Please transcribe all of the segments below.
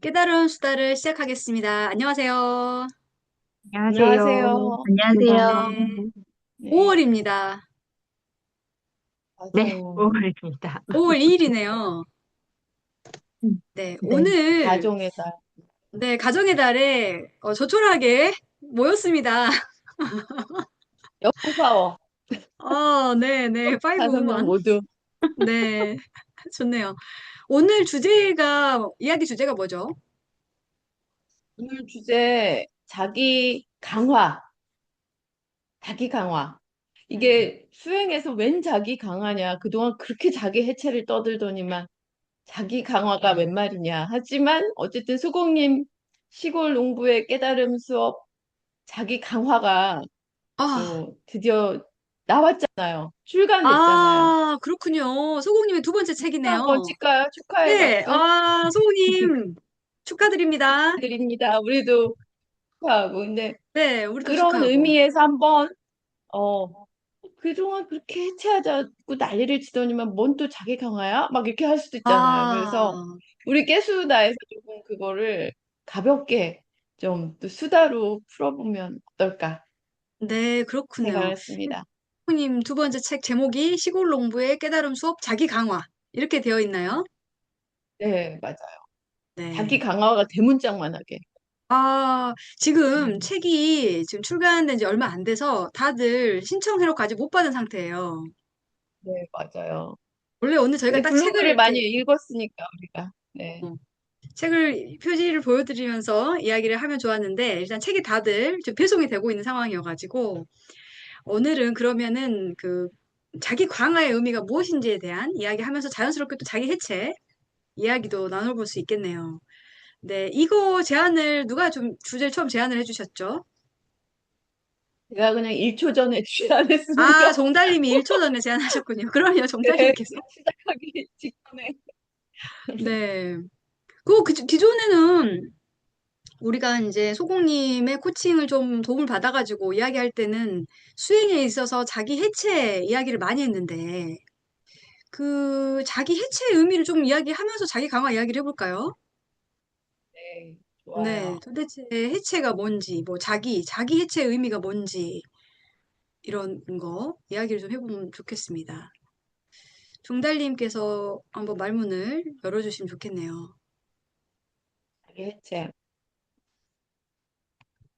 깨달은 수다를 시작하겠습니다. 안녕하세요. 안녕하세요. 안녕하세요. 안녕하세요. 네. 네, 5월입니다. 네, 맞아요. 오월입니다. 5월 2일이네요. 네, 네. 오늘, 가정의 달. 네, 가정의 달에 조촐하게 모였습니다. 영파워. 네, 네, 파이브 5명 우먼. 모두. 네, 좋네요. 오늘 이야기 주제가 뭐죠? 오늘 주제, 자기 강화. 자기 강화. 음. 이게 수행에서 웬 자기 강화냐. 그동안 그렇게 자기 해체를 떠들더니만 자기 강화가 웬 말이냐. 하지만 어쨌든 수공님 시골 농부의 깨달음 수업 자기 강화가 아, 또 드디어 나왔잖아요. 출간됐잖아요. 그렇군요. 소공님의 두 번째 박수 한번 책이네요. 칠까요? 축하의 네, 박수 소공님 축하드립니다. 드립니다. 우리도 축하하고. 근데 네, 우리도 그런 축하하고. 의미에서 한번, 어, 그동안 그렇게 해체하자고 난리를 치더니만 뭔 또 자기 강화야? 막 이렇게 할 수도 있잖아요. 그래서 아, 우리 깨수다에서 조금 그거를 가볍게 좀 또 수다로 풀어보면 어떨까 네, 그렇군요. 생각했습니다. 님 두 번째 책 제목이 시골 농부의 깨달음 수업 자기 강화. 이렇게 되어 있나요? 네, 맞아요. 자기 네. 강화가 대문짝만하게. 지금 음, 책이 지금 출간된 지 얼마 안 돼서 다들 신청해로까지 못 받은 상태예요. 네, 맞아요. 원래 오늘 저희가 근데 딱 책을 블로그를 많이 이렇게, 읽었으니까 우리가. 네. 어, 책을, 표지를 보여드리면서 이야기를 하면 좋았는데, 일단 책이 다들 지금 배송이 되고 있는 상황이어가지고, 오늘은 그러면은 자기 강화의 의미가 무엇인지에 대한 이야기하면서 자연스럽게 또 자기 해체 이야기도 나눠볼 수 있겠네요. 네, 이거 제안을 누가 좀 주제를 처음 제안을 해주셨죠? 제가 그냥 1초 전에 취하했습니다. 정달님이 1초 전에 제안하셨군요. 그럼요, 네, 정달님께서. 시작하기 직전에. 네. 기존에는 우리가 이제 소공님의 코칭을 좀 도움을 받아가지고 이야기할 때는 수행에 있어서 자기 해체 이야기를 많이 했는데, 자기 해체의 의미를 좀 이야기하면서 자기 강화 이야기를 해볼까요? 네, 네, 좋아요. 도대체 해체가 뭔지, 뭐 자기 해체의 의미가 뭔지, 이런 거 이야기를 좀 해보면 좋겠습니다. 종달님께서 한번 말문을 열어주시면 좋겠네요. 자기 해체.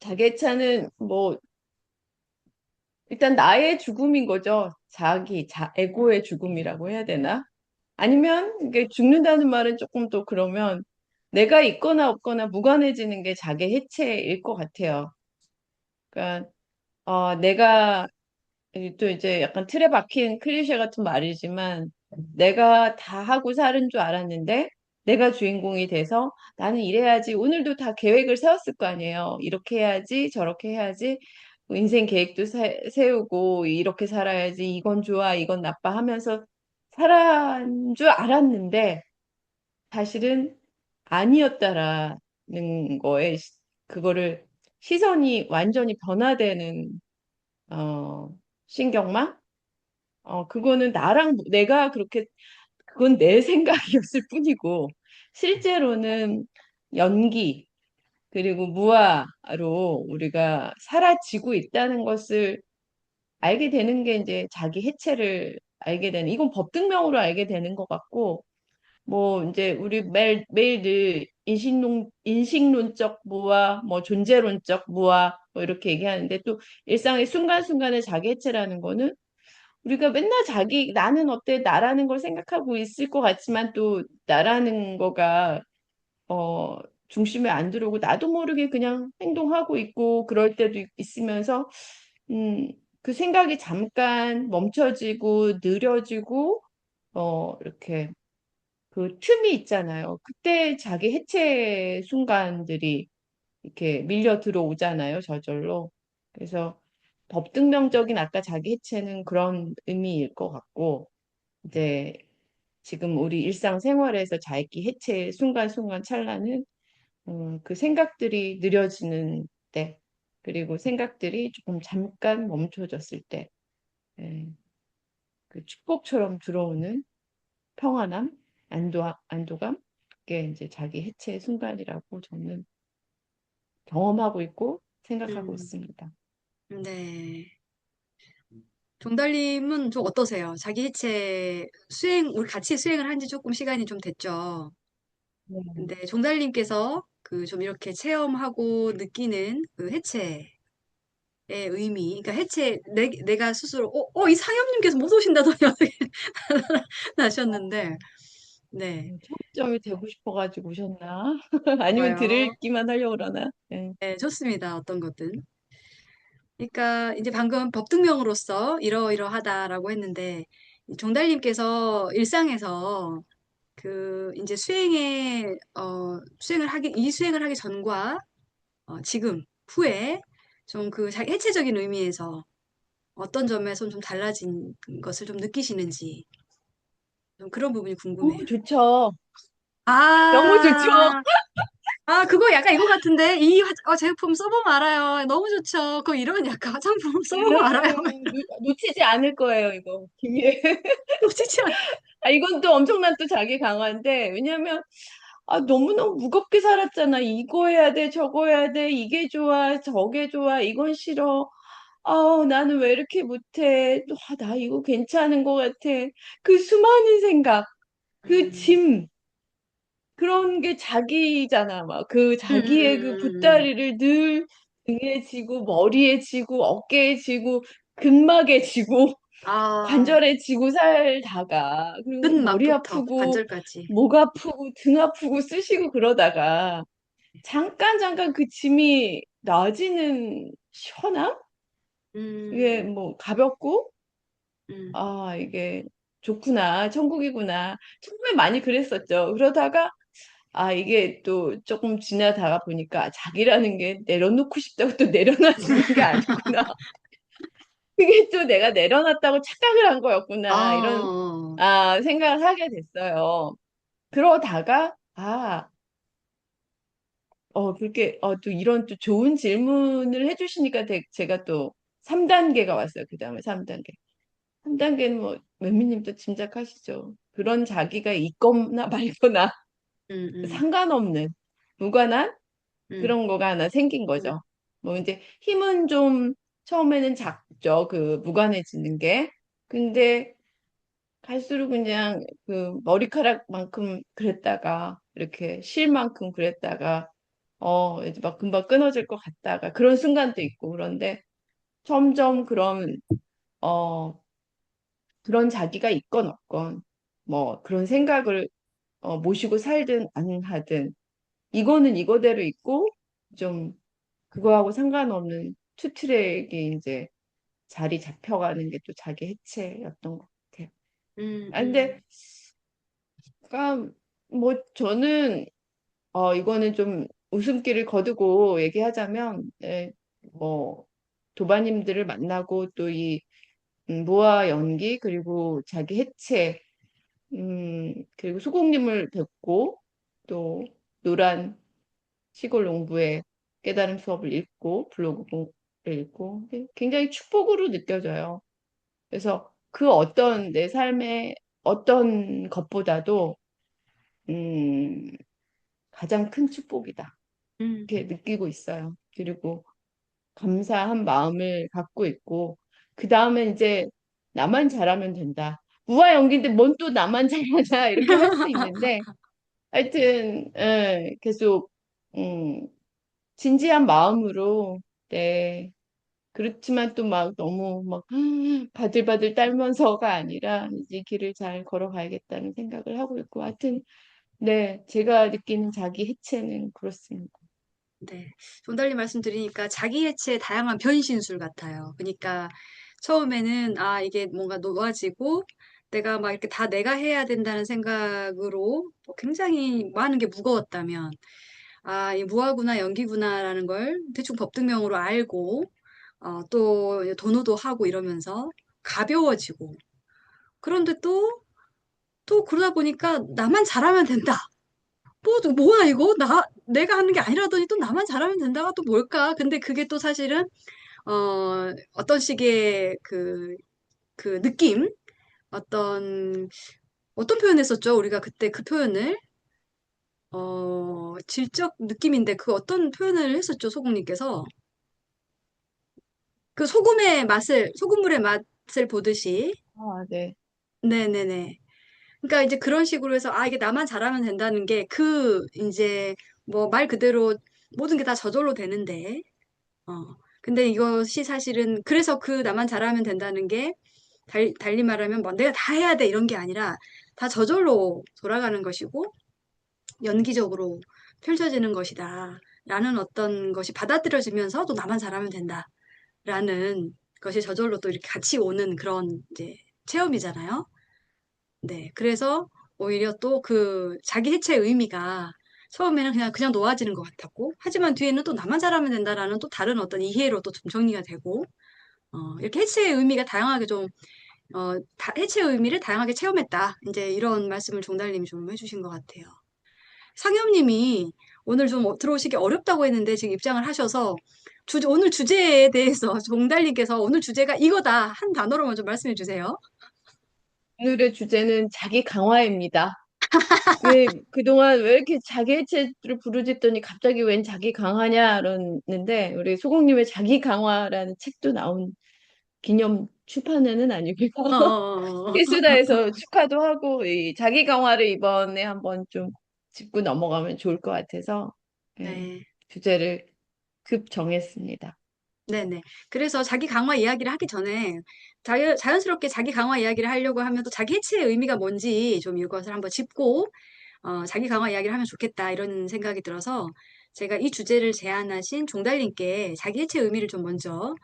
자기 해체는 뭐 일단 나의 죽음인 거죠. 에고의 죽음이라고 해야 되나? 아니면 이게 죽는다는 말은 조금 또 그러면 내가 있거나 없거나 무관해지는 게 자기 해체일 것 같아요. 그러니까 내가 또 이제 약간 틀에 박힌 클리셰 같은 말이지만 내가 다 하고 사는 줄 알았는데 내가 주인공이 돼서 나는 이래야지 오늘도 다 계획을 세웠을 거 아니에요. 이렇게 해야지 저렇게 해야지 뭐 인생 계획도 세우고 이렇게 살아야지 이건 좋아 이건 나빠 하면서 살아온 줄 알았는데 사실은 아니었다라는 거에 그거를 시선이 완전히 변화되는 어, 신경망? 그거는 내가 그렇게, 그건 내 생각이었을 뿐이고, 실제로는 연기, 그리고 무아로 우리가 사라지고 있다는 것을 알게 되는 게 이제 자기 해체를 알게 되는, 이건 법등명으로 알게 되는 것 같고, 뭐 이제 우리 매일 늘 인식론적 무아, 뭐 존재론적 무아, 뭐 이렇게 얘기하는데 또 일상의 순간순간의 자기 해체라는 거는 우리가 맨날 나는 어때? 나라는 걸 생각하고 있을 것 같지만 또 나라는 거가, 어, 중심에 안 들어오고 나도 모르게 그냥 행동하고 있고 그럴 때도 있으면서, 음, 그 생각이 잠깐 멈춰지고 느려지고, 이렇게 그 틈이 있잖아요. 그때 자기 해체 순간들이 이렇게 밀려 들어오잖아요, 저절로. 그래서 법등명적인 아까 자기 해체는 그런 의미일 것 같고, 이제 지금 우리 일상생활에서 자기 해체 순간순간 찰나는 그 생각들이 느려지는 때, 그리고 생각들이 조금 잠깐 멈춰졌을 때, 예, 그 축복처럼 들어오는 평안함, 안도감, 그게 이제 자기 해체의 순간이라고 저는 경험하고 있고 생각하고 음, 있습니다. 네. 종달님은 좀 어떠세요? 자기 해체 우리 같이 수행을 한 지 조금 시간이 좀 됐죠. 네. 근데 종달님께서 그 좀 이렇게 체험하고 느끼는 그 해체의 의미, 그러니까 내가 스스로, 이 상엽님께서 못 오신다더니 어떻게 나셨는데, 네, 청점이 되고 싶어가지고 오셨나? 아니면 좋아요. 들을기만 하려고 그러나? 네. 네, 좋습니다. 어떤 것든. 그러니까 이제 방금 법등명으로서 이러이러하다라고 했는데, 이 종달님께서 일상에서 그 이제 이 수행을 하기 전과 지금, 후에 좀 그 자기 해체적인 의미에서 어떤 점에서 좀 달라진 것을 좀 느끼시는지 좀 그런 부분이 궁금해요. 너무 좋죠. 너무 좋죠. 아, 그거 약간 이거 같은데 제품 써보면 알아요. 너무 좋죠. 그거 이런 약간 화장품 써보면 알아요. 놓치지 않을 거예요, 이거. 기회. 놓치지 않. 아, 이건 또 엄청난 또 자기 강화인데, 왜냐면, 아, 너무너무 무겁게 살았잖아. 이거 해야 돼, 저거 해야 돼, 이게 좋아, 저게 좋아, 이건 싫어. 아, 나는 왜 이렇게 못해? 나 이거 괜찮은 것 같아. 그 수많은 생각, 그 음, 짐, 그런 게 자기잖아. 막 그 음, 자기의 그 보따리를 늘 등에 지고, 머리에 지고, 어깨에 지고, 근막에 지고, 아, 관절에 지고 살다가, 그리고 머리 끝맛부터 아프고, 관절까지. 목 아프고, 등 아프고, 쑤시고 그러다가, 잠깐 그 짐이 나아지는 시원함? 이게 음, 뭐 가볍고, 음, 아, 이게 좋구나, 천국이구나. 처음에 많이 그랬었죠. 그러다가, 아, 이게 또 조금 지나다가 보니까 자기라는 게 내려놓고 싶다고 또 내려놔지는 게 아니구나. 그게 또 내가 내려놨다고 착각을 한 거였구나. 이런, 아, 생각을 하게 됐어요. 그러다가, 그렇게, 또 이런 또 좋은 질문을 해주시니까 제가 또 3단계가 왔어요. 그 다음에 3단계. 3단계는 뭐, 매미님도 짐작하시죠. 그런 자기가 있거나 말거나 음, 음, 상관없는, 무관한 음, 그런 거가 하나 생긴 거죠. 뭐 이제 힘은 좀 처음에는 작죠. 그 무관해지는 게. 근데 갈수록 그냥 그 머리카락만큼 그랬다가 이렇게 실 만큼 그랬다가 이제 막 금방 끊어질 것 같다가 그런 순간도 있고 그런데 점점 어 그런 자기가 있건 없건 뭐 그런 생각을 모시고 살든 안 하든 이거는 이거대로 있고 좀 그거하고 상관없는 투트랙이 이제 자리 잡혀가는 게 또 자기 해체였던 것 같아요. 음, 근데 음, 그러니까 뭐 저는 이거는 좀 웃음기를 거두고 얘기하자면 뭐 도바님들을 만나고 또 이 무아 연기 그리고 자기 해체 그리고 수공님을 뵙고 또 노란 시골 농부의 깨달음 수업을 읽고 블로그를 읽고 굉장히 축복으로 느껴져요. 그래서 그 어떤 내 삶의 어떤 것보다도 음, 가장 큰 축복이다. 음. 이렇게 느끼고 있어요. 그리고 감사한 마음을 갖고 있고 그 다음에 이제 나만 잘하면 된다. 무화 연기인데 뭔 또 나만 잘하냐 이렇게 할 수 있는데 하여튼 계속 진지한 마음으로 네 그렇지만 또 막 너무 막 바들바들 떨면서가 아니라 이제 길을 잘 걸어가야겠다는 생각을 하고 있고 하여튼 네 제가 느끼는 자기 해체는 그렇습니다. 네. 존달리 말씀드리니까 자기 해체의 다양한 변신술 같아요. 그러니까 처음에는 이게 뭔가 놓아지고 내가 막 이렇게 다 내가 해야 된다는 생각으로 굉장히 많은 게 무거웠다면 이 무화구나 연기구나라는 걸 대충 법등명으로 알고 또 도노도 하고 이러면서 가벼워지고 그런데 또 그러다 보니까 나만 잘하면 된다. 뭐야, 이거? 내가 하는 게 아니라더니 또 나만 잘하면 된다가 또 뭘까? 근데 그게 또 사실은, 어떤 식의 그 느낌? 어떤, 어떤 표현 했었죠? 우리가 그때 그 표현을? 질적 느낌인데 그 어떤 표현을 했었죠, 소국님께서? 그 소금물의 맛을 보듯이. 아, 네. 네네네. 그러니까 이제 그런 식으로 해서, 아, 이게 나만 잘하면 된다는 게, 이제, 뭐, 말 그대로 모든 게 다 저절로 되는데, 근데 이것이 사실은, 그래서 그 나만 잘하면 된다는 게, 달리 말하면 뭐, 내가 다 해야 돼, 이런 게 아니라, 다 저절로 돌아가는 것이고, 연기적으로 펼쳐지는 것이다. 라는 어떤 것이 받아들여지면서 또 나만 잘하면 된다. 라는 것이 저절로 또 이렇게 같이 오는 그런 이제 체험이잖아요. 네. 그래서 오히려 또 그 자기 해체의 의미가 처음에는 그냥 놓아지는 것 같았고, 하지만 뒤에는 또 나만 잘하면 된다라는 또 다른 어떤 이해로 또 좀 정리가 되고, 이렇게 해체의 의미가 다양하게 좀, 해체의 의미를 다양하게 체험했다. 이제 이런 말씀을 종달님이 좀 해주신 것 같아요. 상엽님이 오늘 좀 들어오시기 어렵다고 했는데 지금 입장을 하셔서 오늘 주제에 대해서 종달님께서 오늘 주제가 이거다 한 단어로 먼저 말씀해 주세요. 오늘의 주제는 자기 강화입니다. 왜 그동안 왜 이렇게 자기 해체를 부르짖더니 갑자기 웬 자기 강화냐 그러는데 우리 소공님의 자기 강화라는 책도 나온 기념 출판회는 아니고요. 어, 어, 어. 필수다에서 축하도 하고 이 자기 강화를 이번에 한번 좀 짚고 넘어가면 좋을 것 같아서 예, 네. 주제를 급 정했습니다. 네네. 그래서 자기 강화 이야기를 하기 전에 자연스럽게 자기 강화 이야기를 하려고 하면 또 자기 해체의 의미가 뭔지 좀 이것을 한번 짚고 자기 강화 이야기를 하면 좋겠다 이런 생각이 들어서 제가 이 주제를 제안하신 종달님께 자기 해체 의미를 좀 먼저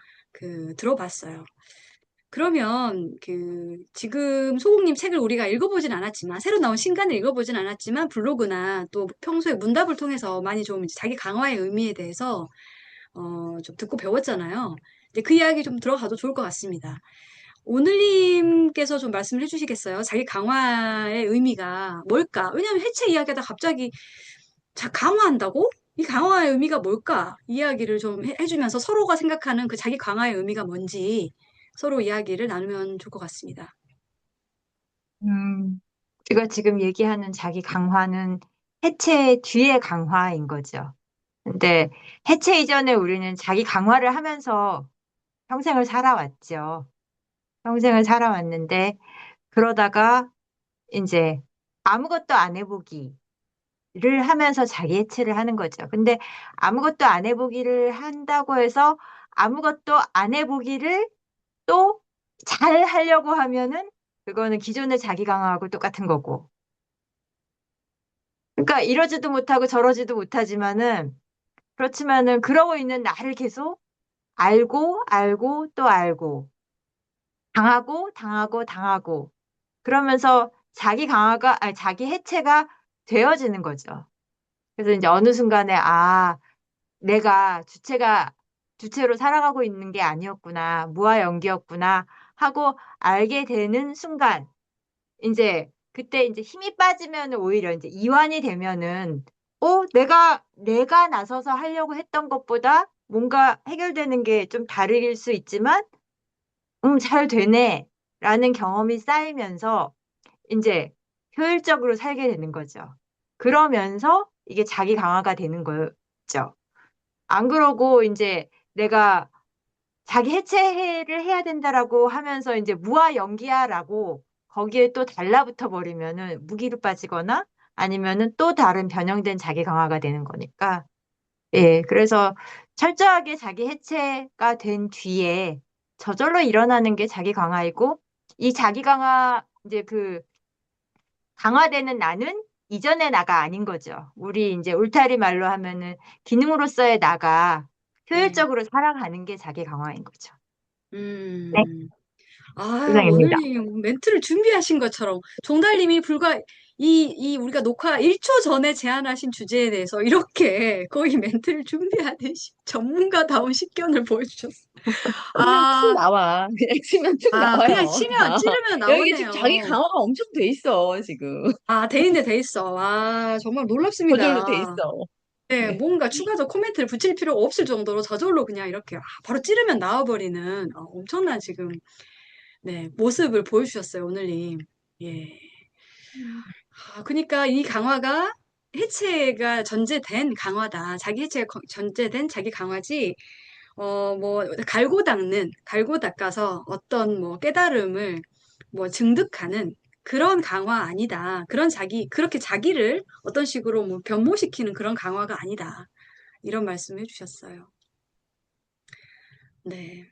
들어봤어요. 그러면 지금 소국님 책을 우리가 읽어보진 않았지만 새로 나온 신간을 읽어보진 않았지만 블로그나 또 평소에 문답을 통해서 많이 좀 이제 자기 강화의 의미에 대해서 좀 듣고 배웠잖아요. 이제 그 이야기 좀 들어가도 좋을 것 같습니다. 오늘님께서 좀 말씀을 해주시겠어요? 자기 강화의 의미가 뭘까? 왜냐하면 해체 이야기하다 갑자기 강화한다고? 이 강화의 의미가 뭘까? 이야기를 좀 해주면서 서로가 생각하는 그 자기 강화의 의미가 뭔지 서로 이야기를 나누면 좋을 것 같습니다. 우리가 지금 얘기하는 자기 강화는 해체 뒤의 강화인 거죠. 근데 해체 이전에 우리는 자기 강화를 하면서 평생을 살아왔죠. 평생을 살아왔는데 그러다가 이제 아무것도 안 해보기를 하면서 자기 해체를 하는 거죠. 근데 아무것도 안 해보기를 한다고 해서 아무것도 안 해보기를 또 잘 하려고 하면은 그거는 기존의 자기 강화하고 똑같은 거고. 그러니까 이러지도 못하고 저러지도 못하지만은 그렇지만은 그러고 있는 나를 계속 알고 알고 또 알고 당하고 당하고 당하고 그러면서 자기 강화가 아니 자기 해체가 되어지는 거죠. 그래서 이제 어느 순간에 아 내가 주체로 살아가고 있는 게 아니었구나 무아 연기였구나 하고 알게 되는 순간 이제 그때 이제 힘이 빠지면 오히려 이제 이완이 되면은 내가 나서서 하려고 했던 것보다 뭔가 해결되는 게 좀 다를 수 있지만 잘 되네 라는 경험이 쌓이면서 이제 효율적으로 살게 되는 거죠. 그러면서 이게 자기 강화가 되는 거죠. 안 그러고 이제 내가 자기 해체를 해야 된다라고 하면서 이제 무아 연기야라고 거기에 또 달라붙어 버리면은 무기로 빠지거나 아니면은 또 다른 변형된 자기 강화가 되는 거니까. 예, 그래서 철저하게 자기 해체가 된 뒤에 저절로 일어나는 게 자기 강화이고 이 자기 강화 이제 강화되는 나는 이전의 나가 아닌 거죠. 우리 이제 울타리 말로 하면은 기능으로서의 나가 네. 효율적으로 살아가는 게 자기 강화인 거죠. 네, 음. 아, 이상입니다. 오늘 멘트를 준비하신 것처럼 종달님이 불과 우리가 녹화 1초 전에 제안하신 주제에 대해서 이렇게 거의 멘트를 준비하듯이 전문가다운 식견을 보여주셨어요. 그냥 툭 아, 나와. 그냥 치면 툭 그냥 나와요. 다. 찌르면 여기 지금 자기 나오네요. 강화가 엄청 돼 있어, 지금. 아, 돼 있네, 돼 있어. 아, 정말 저절로 돼 놀랍습니다. 있어. 네, 네. 뭔가 추가적 코멘트를 붙일 필요가 없을 정도로 저절로 그냥 이렇게 바로 찌르면 나와버리는 엄청난 지금 네, 모습을 보여주셨어요, 오늘님. 예. 그러니까 이 강화가 해체가 전제된 강화다. 자기 해체가 전제된 자기 강화지, 뭐, 갈고 닦아서 어떤 뭐 깨달음을 뭐 증득하는 그런 강화 아니다. 그렇게 자기를 어떤 식으로 뭐 변모시키는 그런 강화가 아니다. 이런 말씀 해주셨어요. 네.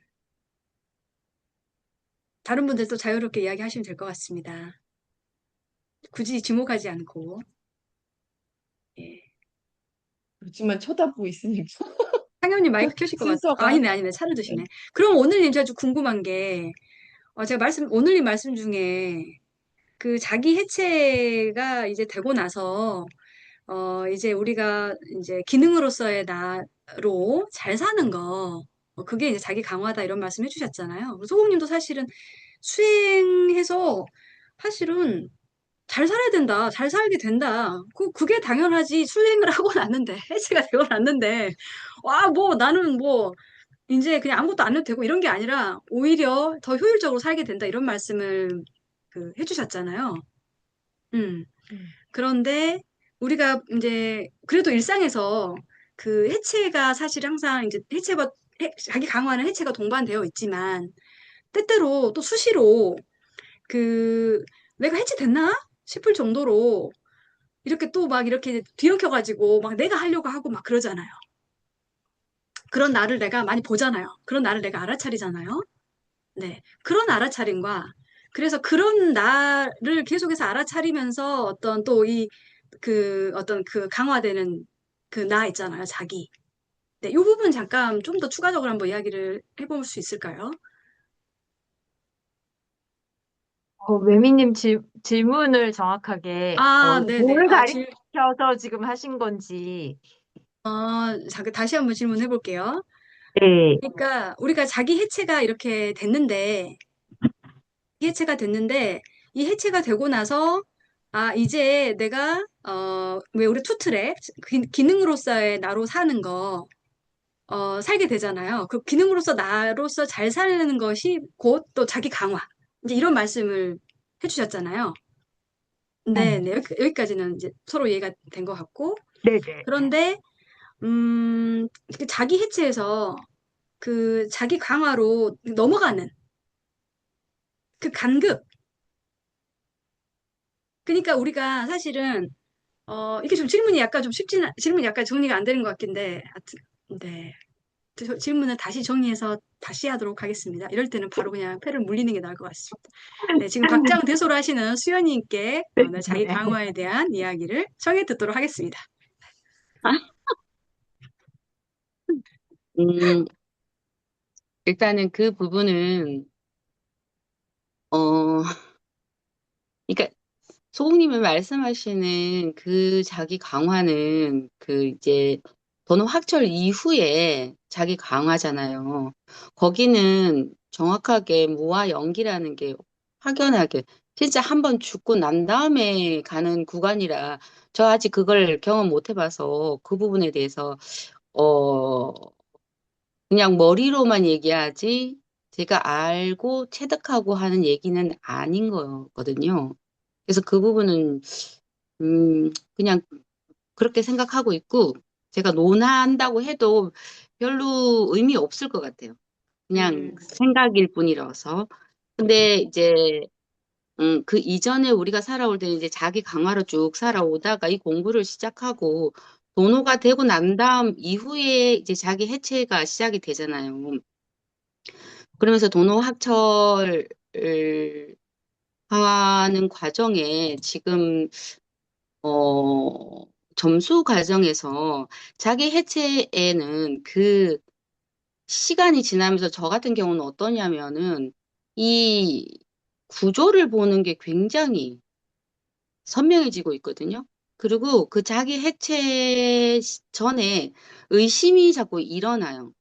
다른 분들도 자유롭게 이야기하시면 될 것 같습니다. 굳이 지목하지 않고. 예. 그렇지만 쳐다보고 있으니까 상현님 마이크 켜실 것 같아. 순서가 아니네. 차를 드시네. 그럼 오늘님 제가 좀 궁금한 게, 오늘님 말씀 중에 그 자기 해체가 이제 되고 나서, 이제 우리가 이제 기능으로서의 나로 잘 사는 거, 그게 이제 자기 강화다 이런 말씀 해주셨잖아요. 소공님도 사실은 수행해서 사실은 잘 살아야 된다. 잘 살게 된다. 그게 당연하지. 수행을 하고 났는데, 해체가 되고 났는데, 와, 뭐, 나는 뭐, 이제 그냥 아무것도 안 해도 되고 이런 게 아니라, 오히려 더 효율적으로 살게 된다. 이런 말씀을 해주셨잖아요. 음. 음, 그런데 우리가 이제, 그래도 일상에서 그 해체가 사실 항상 이제 자기 강화는 해체가 동반되어 있지만, 때때로 또 수시로 그, 내가 해체됐나? 싶을 정도로 이렇게 또 막 이렇게 뒤엉켜가지고 막 내가 하려고 하고 막 그러잖아요. 그런 나를 내가 많이 보잖아요. 그런 나를 내가 알아차리잖아요. 네. 그런 알아차림과 그래서 그런 나를 계속해서 알아차리면서 어떤 또 어떤 그 강화되는 그 나 있잖아요. 자기. 네. 이 부분 잠깐 좀 더 추가적으로 한번 이야기를 해볼 수 있을까요? 매미님 질문을 정확하게 아, 네네. 뭐를 가리켜서 지금 하신 건지. 잠깐 다시 한번 질문해 볼게요. 네. 그러니까 우리가 자기 해체가 이렇게 됐는데, 이 해체가 됐는데, 이 해체가 되고 나서, 이제 내가, 왜 우리 투트랙, 기능으로서의 나로 사는 거, 살게 되잖아요. 그 기능으로서 나로서 잘 사는 것이 곧 또 자기 강화. 이제 이런 말씀을 해주셨잖아요. 네, 네. 여기까지는 이제 서로 이해가 된 것 같고. 네네. 그런데, 그 자기 해체에서 그 자기 강화로 넘어가는 그 간극. 그러니까 우리가 사실은 이게 좀 질문이 약간 정리가 안 되는 것 같긴데, 하여튼, 네. 질문을 다시 정리해서 다시 하도록 하겠습니다. 이럴 때는 바로 그냥 패를 물리는 게 나을 것 같습니다. 네, 지금 박장대소를 하시는 수연님께 네, 자기 네. 강화에 대한 이야기를 청해 듣도록 하겠습니다. 음, 일단은 그 부분은, 어, 그러니까, 소공님이 말씀하시는 그 자기 강화는 그 이제 번호 확철 이후에 자기 강화잖아요. 거기는 정확하게 무와 연기라는 게 확연하게 진짜 한번 죽고 난 다음에 가는 구간이라 저 아직 그걸 경험 못 해봐서 그 부분에 대해서 어, 그냥 머리로만 얘기하지 제가 알고 체득하고 하는 얘기는 아닌 거거든요. 그래서 그 부분은 그냥 그렇게 생각하고 있고 제가 논한다고 해도 별로 의미 없을 것 같아요. 그냥 음, 생각일 뿐이라서. 근데 이제 그 이전에 우리가 살아올 때는 이제 자기 강화로 쭉 살아오다가 이 공부를 시작하고 도노가 되고 난 다음 이후에 이제 자기 해체가 시작이 되잖아요. 그러면서 도노 학철 하는 과정에 지금 어 점수 과정에서 자기 해체에는 그 시간이 지나면서 저 같은 경우는 어떠냐면은 이 구조를 보는 게 굉장히 선명해지고 있거든요. 그리고 그 자기 해체 전에 의심이 자꾸 일어나요.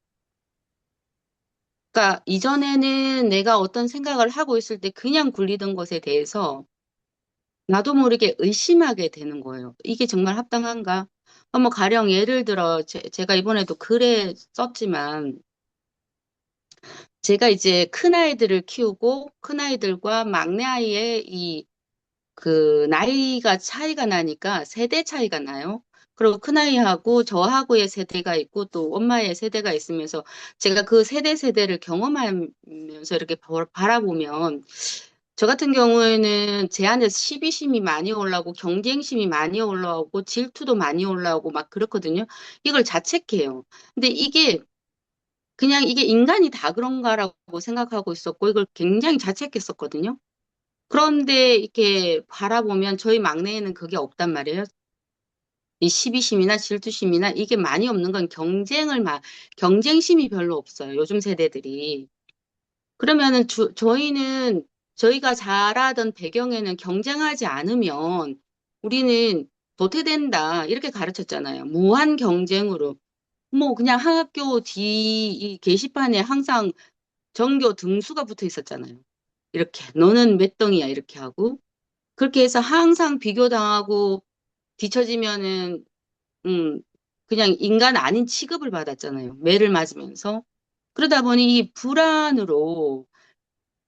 그러니까 이전에는 내가 어떤 생각을 하고 있을 때 그냥 굴리던 것에 대해서 나도 모르게 의심하게 되는 거예요. 이게 정말 합당한가? 뭐 가령 예를 들어 제가 이번에도 글에 썼지만 제가 이제 큰아이들을 키우고 큰아이들과 막내 아이의 그 나이가 차이가 나니까 세대 차이가 나요. 그리고 큰아이하고 저하고의 세대가 있고 또 엄마의 세대가 있으면서 제가 그 세대를 경험하면서 이렇게 바라보면 저 같은 경우에는 제 안에 시비심이 많이 올라오고 경쟁심이 많이 올라오고 질투도 많이 올라오고 막 그렇거든요. 이걸 자책해요. 근데 이게 그냥 이게 인간이 다 그런가라고 생각하고 있었고 이걸 굉장히 자책했었거든요. 그런데 이렇게 바라보면 저희 막내에는 그게 없단 말이에요. 이 시비심이나 질투심이나 이게 많이 없는 건 경쟁심이 별로 없어요. 요즘 세대들이. 그러면은 저희는 저희가 자라던 배경에는 경쟁하지 않으면 우리는 도태된다. 이렇게 가르쳤잖아요. 무한 경쟁으로. 뭐 그냥 학교 이 게시판에 항상 전교 등수가 붙어 있었잖아요. 이렇게 너는 몇 등이야 이렇게 하고 그렇게 해서 항상 비교당하고 뒤처지면은 음 그냥 인간 아닌 취급을 받았잖아요. 매를 맞으면서. 그러다 보니 이 불안으로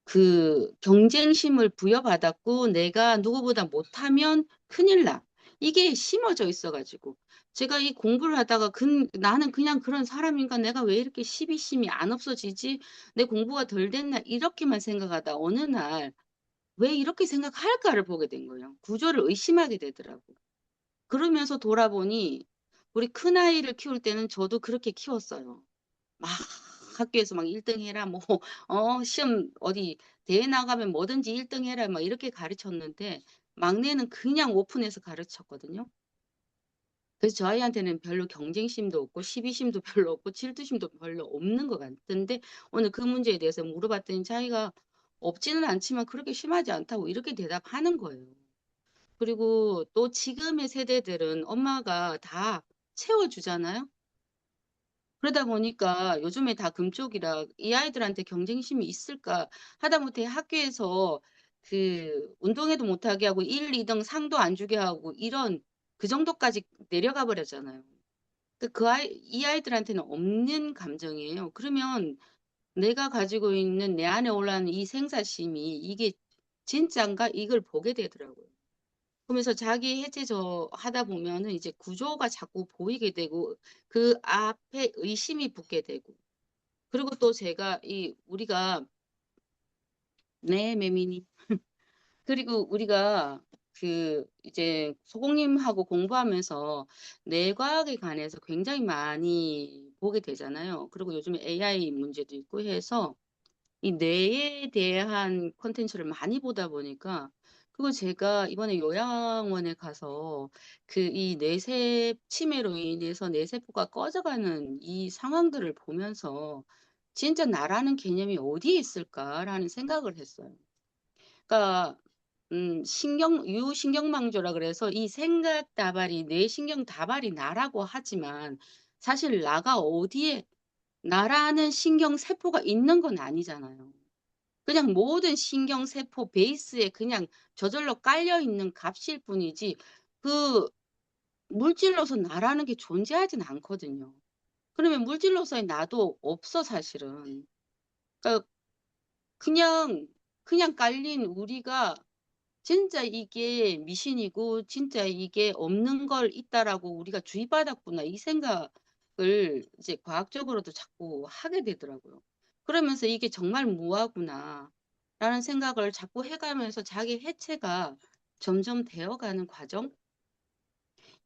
그 경쟁심을 부여받았고 내가 누구보다 못하면 큰일 나. 이게 심어져 있어가지고 제가 이 공부를 하다가 나는 그냥 그런 사람인가 내가 왜 이렇게 시비심이 안 없어지지? 내 공부가 덜 됐나? 이렇게만 생각하다 어느 날 왜 이렇게 생각할까를 보게 된 거예요. 구조를 의심하게 되더라고. 그러면서 돌아보니 우리 큰아이를 키울 때는 저도 그렇게 키웠어요. 막 학교에서 막 1등 해라, 뭐, 시험 어디 대회 나가면 뭐든지 1등 해라, 막 이렇게 가르쳤는데, 막내는 그냥 오픈해서 가르쳤거든요. 그래서 저 아이한테는 별로 경쟁심도 없고, 시비심도 별로 없고, 질투심도 별로 없는 것 같은데, 오늘 그 문제에 대해서 물어봤더니 자기가 없지는 않지만 그렇게 심하지 않다고 이렇게 대답하는 거예요. 그리고 또 지금의 세대들은 엄마가 다 채워주잖아요. 그러다 보니까 요즘에 다 금쪽이라 이 아이들한테 경쟁심이 있을까 하다못해 학교에서 그 운동회도 못하게 하고 1, 2등 상도 안 주게 하고 이런 그 정도까지 내려가 버렸잖아요. 이 아이들한테는 없는 감정이에요. 그러면 내가 가지고 있는 내 안에 올라오는 이 생사심이 이게 진짠가 이걸 보게 되더라고요. 그러면서 자기 해체 하다 보면은 이제 구조가 자꾸 보이게 되고 그 앞에 의심이 붙게 되고 그리고 또 제가 우리가 네 매미님 그리고 우리가 그 이제 소공님하고 공부하면서 뇌과학에 관해서 굉장히 많이 보게 되잖아요. 그리고 요즘에 AI 문제도 있고 해서 이 뇌에 대한 콘텐츠를 많이 보다 보니까 그거 제가 이번에 요양원에 가서 그 이 뇌세 치매로 인해서 뇌세포가 꺼져가는 이 상황들을 보면서 진짜 나라는 개념이 어디에 있을까라는 생각을 했어요. 그러니까 유신경망조라 그래서 이 생각 다발이 뇌신경 다발이 나라고 하지만 사실 나가 어디에 나라는 신경 세포가 있는 건 아니잖아요. 그냥 모든 신경세포 베이스에 그냥 저절로 깔려 있는 값일 뿐이지 그 물질로서 나라는 게 존재하진 않거든요. 그러면 물질로서의 나도 없어 사실은. 그러니까 그냥 그냥 깔린 우리가 진짜 이게 미신이고 진짜 이게 없는 걸 있다라고 우리가 주의받았구나 이 생각을 이제 과학적으로도 자꾸 하게 되더라고요. 그러면서 이게 정말 무하구나 라는 생각을 자꾸 해가면서 자기 해체가 점점 되어가는 과정?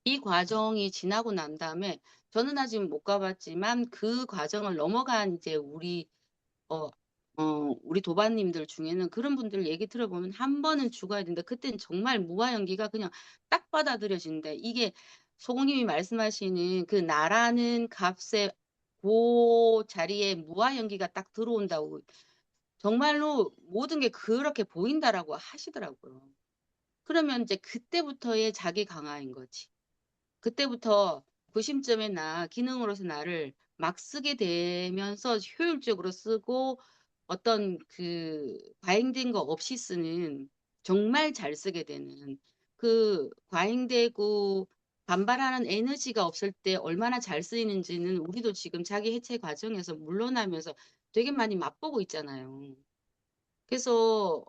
이 과정이 지나고 난 다음에 저는 아직 못 가봤지만 그 과정을 넘어간 이제 어, 우리 도반님들 중에는 그런 분들 얘기 들어보면 한 번은 죽어야 된다. 그때는 정말 무아연기가 그냥 딱 받아들여진다. 이게 소공님이 말씀하시는 그 나라는 값에 그 자리에 무아연기가 딱 들어온다고 정말로 모든 게 그렇게 보인다라고 하시더라고요. 그러면 이제 그때부터의 자기 강화인 거지. 그때부터 구심점의 기능으로서 나를 막 쓰게 되면서 효율적으로 쓰고 어떤 그 과잉된 거 없이 쓰는 정말 잘 쓰게 되는 그 과잉되고 반발하는 에너지가 없을 때 얼마나 잘 쓰이는지는 우리도 지금 자기 해체 과정에서 물러나면서 되게 많이 맛보고 있잖아요. 그래서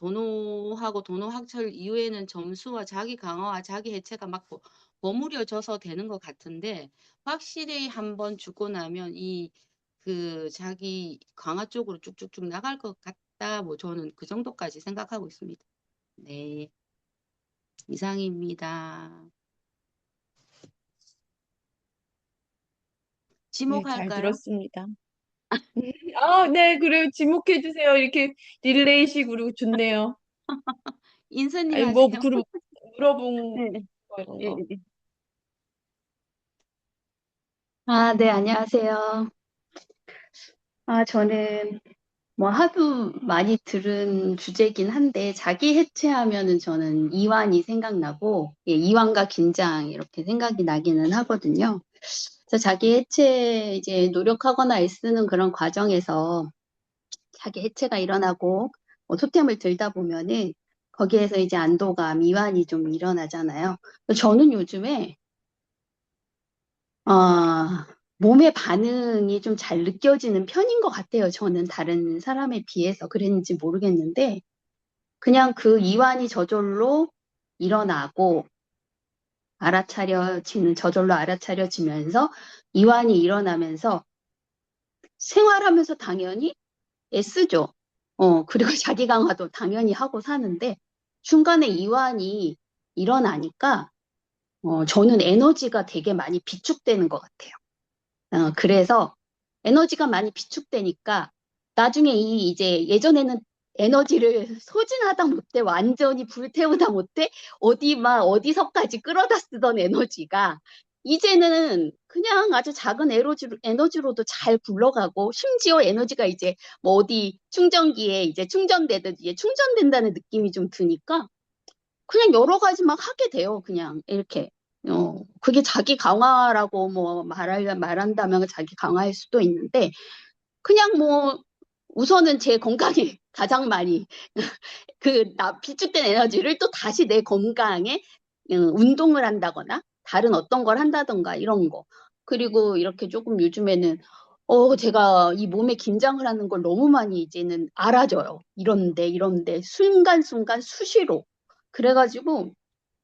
도노하고 도노학철 이후에는 점수와 자기 강화와 자기 해체가 막 버무려져서 되는 것 같은데 확실히 한번 죽고 나면 그 자기 강화 쪽으로 쭉쭉쭉 나갈 것 같다. 뭐 저는 그 정도까지 생각하고 있습니다. 네, 이상입니다. 네, 잘 지목할까요? 들었습니다. 네, 그래요. 지목해 주세요. 이렇게 릴레이식으로 좋네요. 인서님 아니, 뭐, 하세요. 물어본 네, 거 이런 예, 거. 예. 네, 안녕하세요. 저는 뭐 하도 많이 들은 주제긴 한데, 자기 해체하면은 저는 이완이 생각나고, 예, 이완과 긴장 이렇게 생각이 나기는 하거든요. 그래서 자기 해체 이제 노력하거나 애쓰는 그런 과정에서 자기 해체가 일어나고, 토템을 들다 보면은 거기에서 이제 안도감, 이완이 좀 일어나잖아요. 저는 요즘에 몸의 반응이 좀 잘 느껴지는 편인 것 같아요. 저는 다른 사람에 비해서 그랬는지 모르겠는데, 그냥 그 이완이 저절로 일어나고, 저절로 알아차려지면서, 이완이 일어나면서, 생활하면서 당연히 애쓰죠. 그리고 자기 강화도 당연히 하고 사는데, 중간에 이완이 일어나니까, 저는 에너지가 되게 많이 비축되는 것 같아요. 그래서 에너지가 많이 비축되니까 나중에 이제 예전에는 에너지를 소진하다 못해 완전히 불태우다 못해 어디서까지 끌어다 쓰던 에너지가 이제는 그냥 아주 작은 에너지로도 잘 굴러가고 심지어 에너지가 이제 뭐 어디 충전기에 이제 충전되듯 이제 충전된다는 느낌이 좀 드니까 그냥 여러 가지 막 하게 돼요. 그냥 이렇게. 그게 자기 강화라고 뭐 말한다면 자기 강화일 수도 있는데, 그냥 뭐, 우선은 제 건강에 가장 많이, 비축된 에너지를 또 다시 내 건강에, 운동을 한다거나, 다른 어떤 걸 한다던가, 이런 거. 그리고 이렇게 조금 요즘에는, 제가 이 몸에 긴장을 하는 걸 너무 많이 이제는 알아줘요. 이런데, 순간순간 수시로. 그래가지고,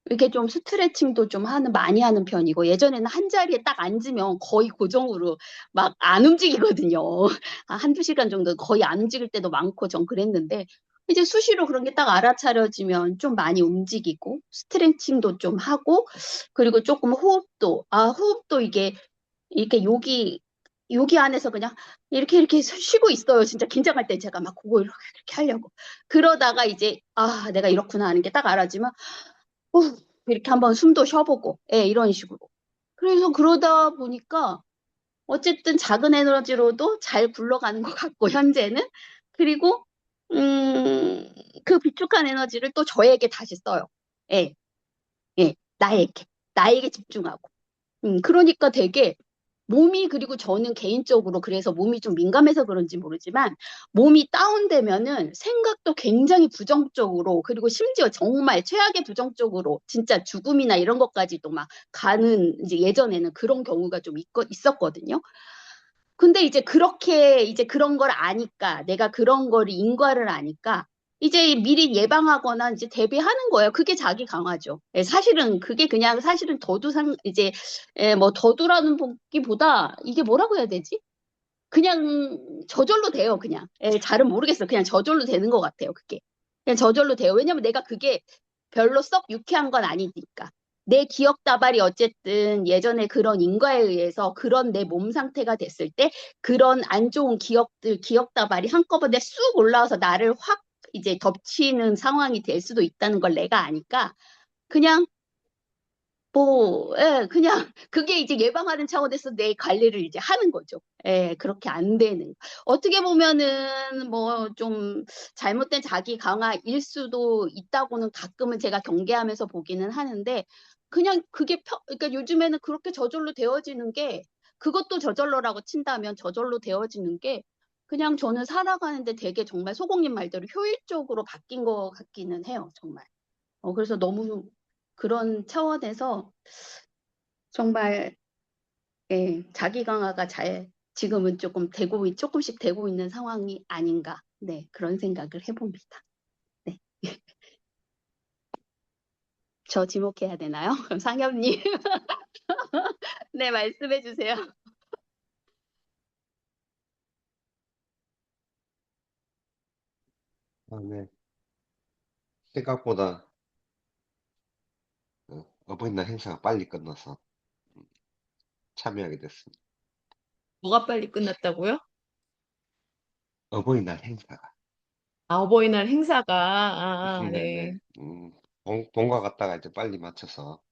이렇게 좀 스트레칭도 좀 많이 하는 편이고, 예전에는 한 자리에 딱 앉으면 거의 고정으로 막 안 움직이거든요. 한두 시간 정도 거의 안 움직일 때도 많고 전 그랬는데, 이제 수시로 그런 게 딱 알아차려지면 좀 많이 움직이고, 스트레칭도 좀 하고, 그리고 조금 호흡도 이게 여기 안에서 그냥 이렇게 쉬고 있어요. 진짜 긴장할 때 제가 막 그거 이렇게 하려고. 그러다가 이제, 내가 이렇구나 하는 게 딱 알아지면, 이렇게 한번 숨도 쉬어보고, 예, 이런 식으로. 그래서 그러다 보니까 어쨌든 작은 에너지로도 잘 굴러가는 것 같고, 현재는. 그리고, 그 비축한 에너지를 또 저에게 다시 써요. 예, 예, 나에게 집중하고. 그러니까 되게 그리고 저는 개인적으로 그래서 몸이 좀 민감해서 그런지 모르지만 몸이 다운되면은 생각도 굉장히 부정적으로 그리고 심지어 정말 최악의 부정적으로 진짜 죽음이나 이런 것까지도 막 가는 이제 예전에는 그런 경우가 좀 있었거든요. 근데 이제 그런 걸 아니까, 내가 그런 거를 인과를 아니까, 이제 미리 예방하거나 이제 대비하는 거예요. 그게 자기 강화죠. 예, 사실은 그게 그냥 사실은 뭐 더두라는 보기보다 이게 뭐라고 해야 되지? 그냥 저절로 돼요, 그냥. 예, 잘은 모르겠어요. 그냥 저절로 되는 것 같아요, 그게. 그냥 저절로 돼요. 왜냐면 내가 그게 별로 썩 유쾌한 건 아니니까. 내 기억 다발이 어쨌든 예전에 그런 인과에 의해서 그런 내 몸 상태가 됐을 때 그런 안 좋은 기억 다발이 한꺼번에 쑥 올라와서 나를 확 이제 덮치는 상황이 될 수도 있다는 걸 내가 아니까 그냥 그냥 그게 이제 예방하는 차원에서 내 관리를 이제 하는 거죠. 예, 그렇게 안 되는. 어떻게 보면은 뭐 좀 잘못된 자기 강화일 수도 있다고는 가끔은 제가 경계하면서 보기는 하는데 그냥 그러니까 요즘에는 그렇게 저절로 되어지는 게 그것도 저절로라고 친다면 저절로 되어지는 게 그냥 저는 살아가는데 되게 정말 소공님 말대로 효율적으로 바뀐 것 같기는 해요, 정말. 그래서 너무 그런 차원에서 정말 예, 자기 강화가 지금은 조금씩 되고 있는 상황이 아닌가. 네, 그런 생각을 해봅니다. 네. 저 지목해야 되나요? 그럼 상엽님. 네, 말씀해 주세요. 아, 네. 생각보다 어버이날 행사가 빨리 끝나서 참여하게 됐습니다. 뭐가 빨리 끝났다고요? 어버이날 행사가. 아, 어버이날 행사가, 아, 네. 네네. 본가 갔다가 이제 빨리 맞춰서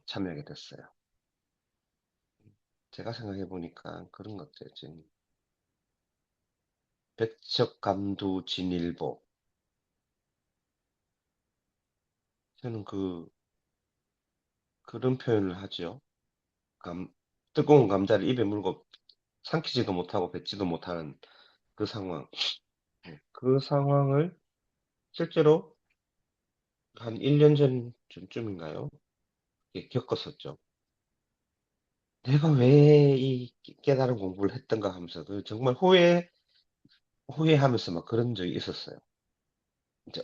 참여하게 됐어요. 제가 생각해 보니까 그런 것들 지금 백척감두 진일보. 저는 그런 표현을 하죠. 감, 뜨거운 감자를 입에 물고 삼키지도 못하고 뱉지도 못하는 그 상황. 네, 그 상황을 실제로 한 1년 전쯤인가요? 예, 겪었었죠. 내가 왜 이 깨달은 공부를 했던가 하면서 그 정말 후회하면서 막 그런 적이 있었어요. 이제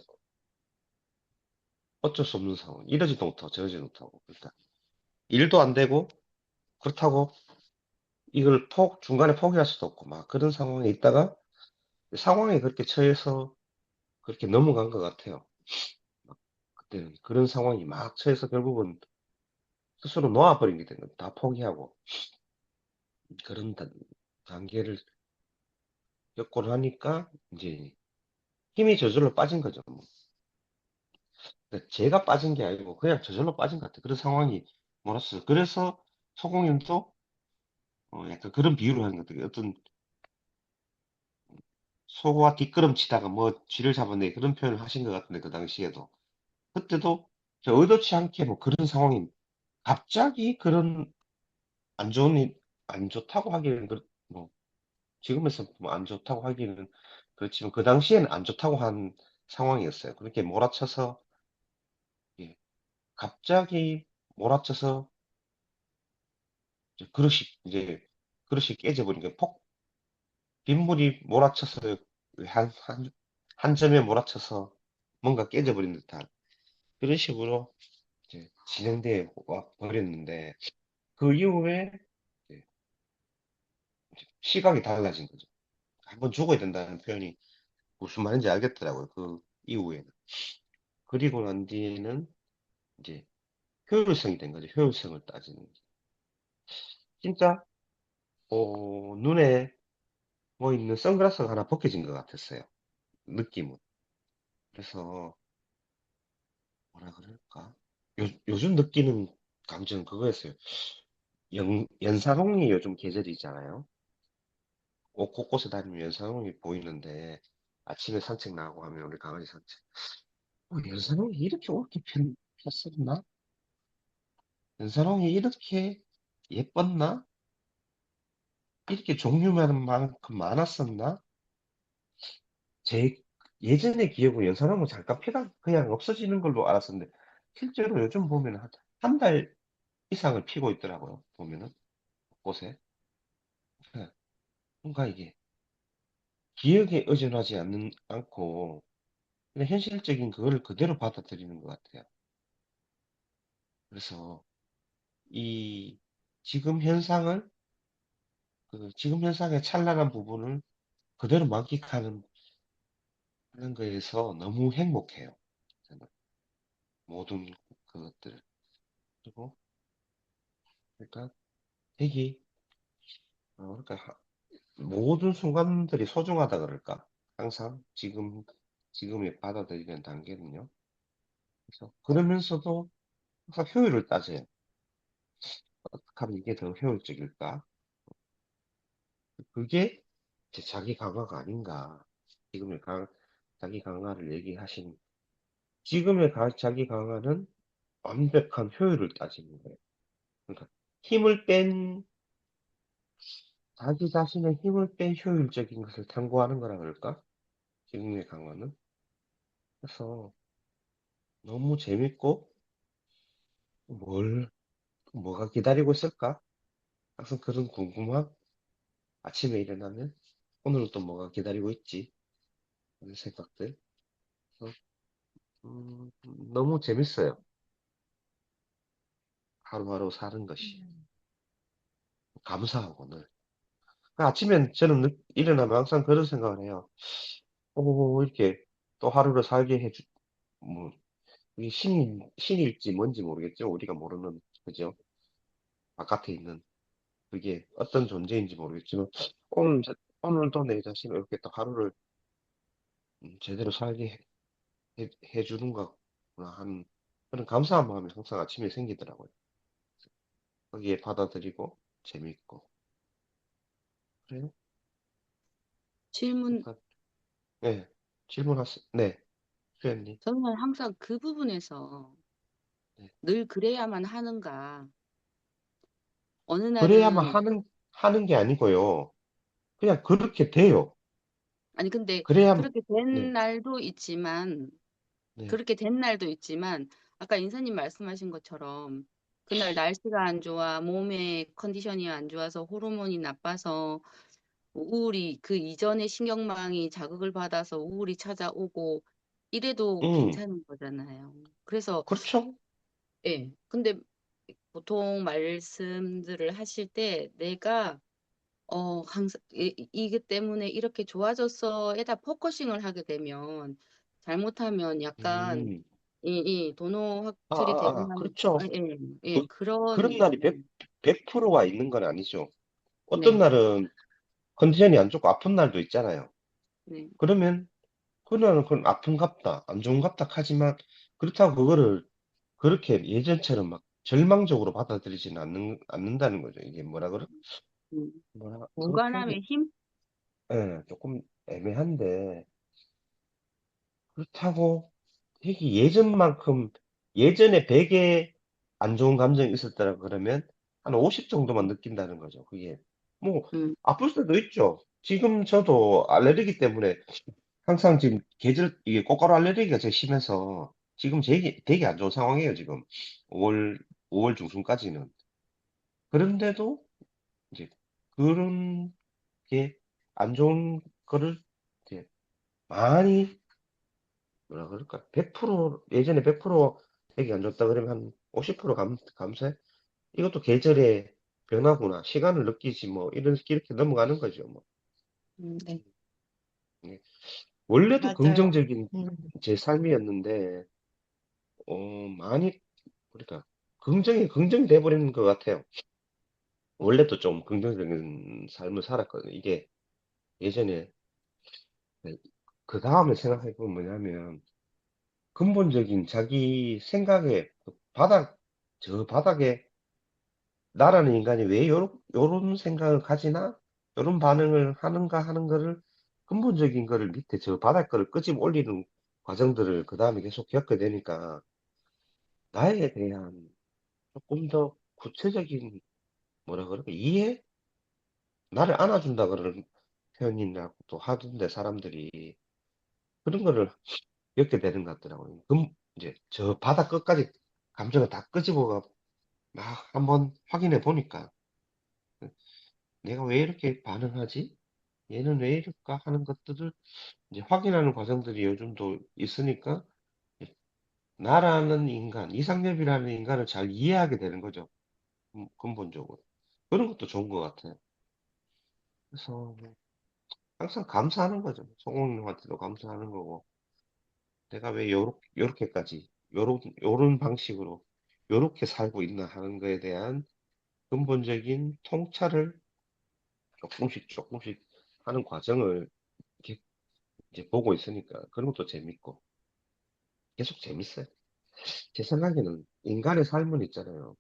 어쩔 수 없는 상황. 이러지도 못하고 저러지도 못하고. 그러니까 일도 안 되고 그렇다고 이걸 중간에 포기할 수도 없고 막 그런 상황에 있다가 상황에 그렇게 처해서 그렇게 넘어간 것 같아요. 막 그때는 그런 상황이 막 처해서 결국은 스스로 놓아버린 게 된 거예요. 다 포기하고 그런 단계를 겪고 나니까 이제 힘이 저절로 빠진 거죠. 뭐. 근데 제가 빠진 게 아니고 그냥 저절로 빠진 것 같아요. 그런 상황이 몰았어요. 그래서 소공님도 약간 그런 비유를 하는 것 같아요. 어떤 소가 뒷걸음치다가 뭐 쥐를 잡았네 그런 표현을 하신 것 같은데 그 당시에도 그때도 저 의도치 않게 뭐 그런 상황이 갑자기 그런 안 좋은 안 좋다고 하기는 뭐 지금에서 뭐안 좋다고 하기는 그렇지만 그 당시에는 안 좋다고 한 상황이었어요. 그렇게 몰아쳐서 예, 갑자기 몰아쳐서 그릇이 깨져버린 게 빗물이 몰아쳐서 한 점에 몰아쳐서 뭔가 깨져버린 듯한 그런 식으로 이제 진행돼 와 버렸는데 그 이후에 이제 시각이 달라진 거죠. 한번 죽어야 된다는 표현이 무슨 말인지 알겠더라고요. 그 이후에는. 그리고 난 뒤에는 이제 효율성이 된 거죠. 효율성을 따지는. 진짜 눈에 뭐 있는 선글라스가 하나 벗겨진 것 같았어요. 느낌은. 그래서 뭐라 그럴까? 요즘 느끼는 감정은 그거였어요. 연사동이 요즘 계절이잖아요. 옷 곳곳에 다니면 연사동이 보이는데 아침에 산책 나가고 하면 우리 강아지 산책. 연사동이 이렇게 올게 폈었나? 연사동이 이렇게 예뻤나? 이렇게 종류만 만큼 많았었나? 제 예전의 기억은 연사동은 잠깐 피가 그냥 없어지는 걸로 알았었는데 실제로 요즘 보면 한 달 이상을 피고 있더라고요. 보면은 곳에. 뭔가 이게 기억에 의존하지 않고 그냥 현실적인 그거를 그대로 받아들이는 것 같아요. 그래서 이 지금 현상을 지금 현상의 찬란한 부분을 그대로 만끽하는 하는 거에서 너무 행복해요. 저는 모든 그것들 그리고 그러니까 되게 그러니까 모든 순간들이 소중하다 그럴까? 항상 지금의 받아들이는 단계는요. 그래서 그러면서도 항상 효율을 따져요. 어떻게 하면 이게 더 효율적일까? 그게 제 자기 강화가 아닌가. 지금의 자기 강화를 얘기하신 지금의 자기 강화는 완벽한 효율을 따지는 거예요. 그러니까 힘을 뺀 자기 자신의 힘을 뺀 효율적인 것을 탐구하는 거라 그럴까? 지금의 강화는. 그래서 너무 재밌고 뭘 뭐가 기다리고 있을까? 항상 그런 궁금함. 아침에 일어나면 오늘은 또 뭐가 기다리고 있지? 그런 생각들. 너무 재밌어요. 하루하루 사는 것이. 감사하고 늘. 아침엔 저는 일어나면 항상 그런 생각을 해요. 이렇게 또 하루를 살게 뭐, 이게 신일지 뭔지 모르겠죠. 우리가 모르는, 그죠? 바깥에 있는 그게 어떤 존재인지 모르겠지만, 오늘, 오늘도 내 자신을 이렇게 또 하루를 제대로 살게 해주는 거구나 하는 그런 감사한 마음이 항상 아침에 생기더라고요. 거기에 받아들이고, 재밌고. 그래요? 질문, 그러니까, 네. 질문하세요. 네. 수현님. 저는 항상 그 부분에서 네. 늘 그래야만 하는가. 어느 그래야만 날은, 하는 게 아니고요. 그냥 그렇게 돼요. 아니, 근데 그래야, 그렇게 된 네, 날도 있지만, 네. 그렇게 된 날도 있지만, 아까 인사님 말씀하신 것처럼, 그날 날씨가 안 좋아, 몸의 컨디션이 안 좋아서 호르몬이 나빠서 우울이 그 이전에 신경망이 자극을 받아서 우울이 찾아오고 이래도 음, 괜찮은 거잖아요. 그래서 그렇죠. 예. 근데 보통 말씀들을 하실 때 내가 항상 이게 때문에 이렇게 좋아졌어에다 포커싱을 하게 되면 잘못하면 약간 음, 이 도노 확출이 되고 나면 그렇죠. 예, 예, 그, 그런 날이 100%가 있는 건 아니죠. 어떤 네, 날은 컨디션이 안 좋고 아픈 날도 있잖아요. 네, 그러면, 그날은 그건 아픈갑다, 안 좋은갑다 하지만, 그렇다고 그거를 그렇게 예전처럼 막 절망적으로 받아들이지는 않는다는 거죠. 이게 음. 그렇게 하기, 무관함의 힘? 예, 조금 애매한데, 그렇다고 이게 예전만큼 예전에 100에 안 좋은 감정이 있었더라 그러면 한 50 정도만 느낀다는 거죠. 그게 뭐 음, 아플 수도 있죠. 지금 저도 알레르기 때문에 항상 지금 계절 이게 꽃가루 알레르기가 제일 심해서 지금 되게 안 좋은 상황이에요. 지금 5월 중순까지는. 그런데도 이제 그런 게 안 좋은 거를 이제 많이 뭐라 그럴까? 100% 예전에 100% 액이 안 좋다 그러면 한 50% 감소해? 이것도 계절의 변화구나. 시간을 느끼지 뭐 이렇게 넘어가는 거죠. 뭐. 네. 예. 원래도 맞아요. 긍정적인 음. 제 삶이었는데 많이 그러니까 긍정이 돼버리는 것 같아요. 원래도 좀 긍정적인 삶을 살았거든요. 이게 예전에 그 다음에 생각해 보면 뭐냐면 근본적인 자기 생각의 그 저 바닥에 나라는 인간이 왜 요런 생각을 가지나? 요런 반응을 하는가 하는 거를 근본적인 거를 밑에 저 바닥 거를 끄집어 올리는 과정들을 그 다음에 계속 겪게 되니까 나에 대한 조금 더 구체적인 뭐라 그럴까? 이해? 나를 안아준다 그러는 표현이라고 또 하던데 사람들이 그런 거를 겪게 되는 것 같더라고요. 그럼 이제 저 바닥 끝까지 감정을 다 끄집어가 막 한번 확인해 보니까 내가 왜 이렇게 반응하지? 얘는 왜 이럴까 하는 것들을 이제 확인하는 과정들이 요즘도 있으니까 나라는 인간, 이상엽이라는 인간을 잘 이해하게 되는 거죠. 근본적으로. 그런 것도 좋은 것 같아요. 그래서 뭐 항상 감사하는 거죠. 성우님한테도 감사하는 거고, 내가 왜 요렇게까지, 요런 방식으로, 요렇게 살고 있나 하는 거에 대한 근본적인 통찰을 조금씩 하는 과정을 이렇게 이제 보고 있으니까 그런 것도 재밌고, 계속 재밌어요. 제 생각에는 인간의 삶은 있잖아요.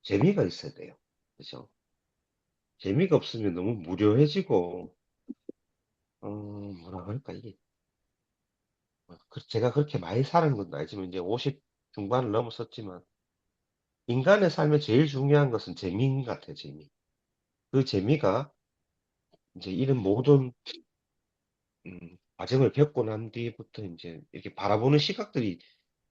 재미가 있어야 돼요. 그죠? 재미가 없으면 너무 무료해지고, 뭐라 그럴까, 이게. 제가 그렇게 많이 사는 건 아니지만, 이제 50 중반을 넘었었지만, 인간의 삶에 제일 중요한 것은 재미인 것 같아요, 재미. 그 재미가 이제 이런 모든, 과정을 겪고 난 뒤부터 이제 이렇게 바라보는 시각들이,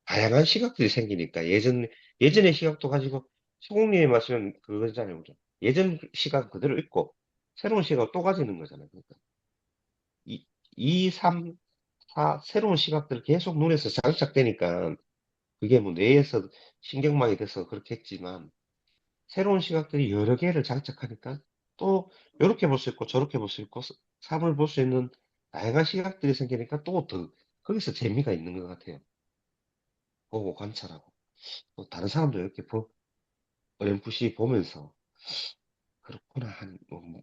다양한 시각들이 생기니까, 예전의 시각도 가지고, 시공님이 말씀은 그거잖아요. 그죠? 예전 시각 그대로 있고, 새로운 시각 또 가지는 거잖아요. 그러니까. 이, 2, 3, 새로운 시각들을 계속 눈에서 장착되니까 그게 뭐 뇌에서 신경망이 돼서 그렇겠지만 새로운 시각들이 여러 개를 장착하니까 또 이렇게 볼 수 있고 저렇게 볼 수 있고 삶을 볼 수 있는 다양한 시각들이 생기니까 또 더 거기서 재미가 있는 것 같아요. 보고 관찰하고 또 다른 사람도 이렇게 어렴풋이 보면서 그렇구나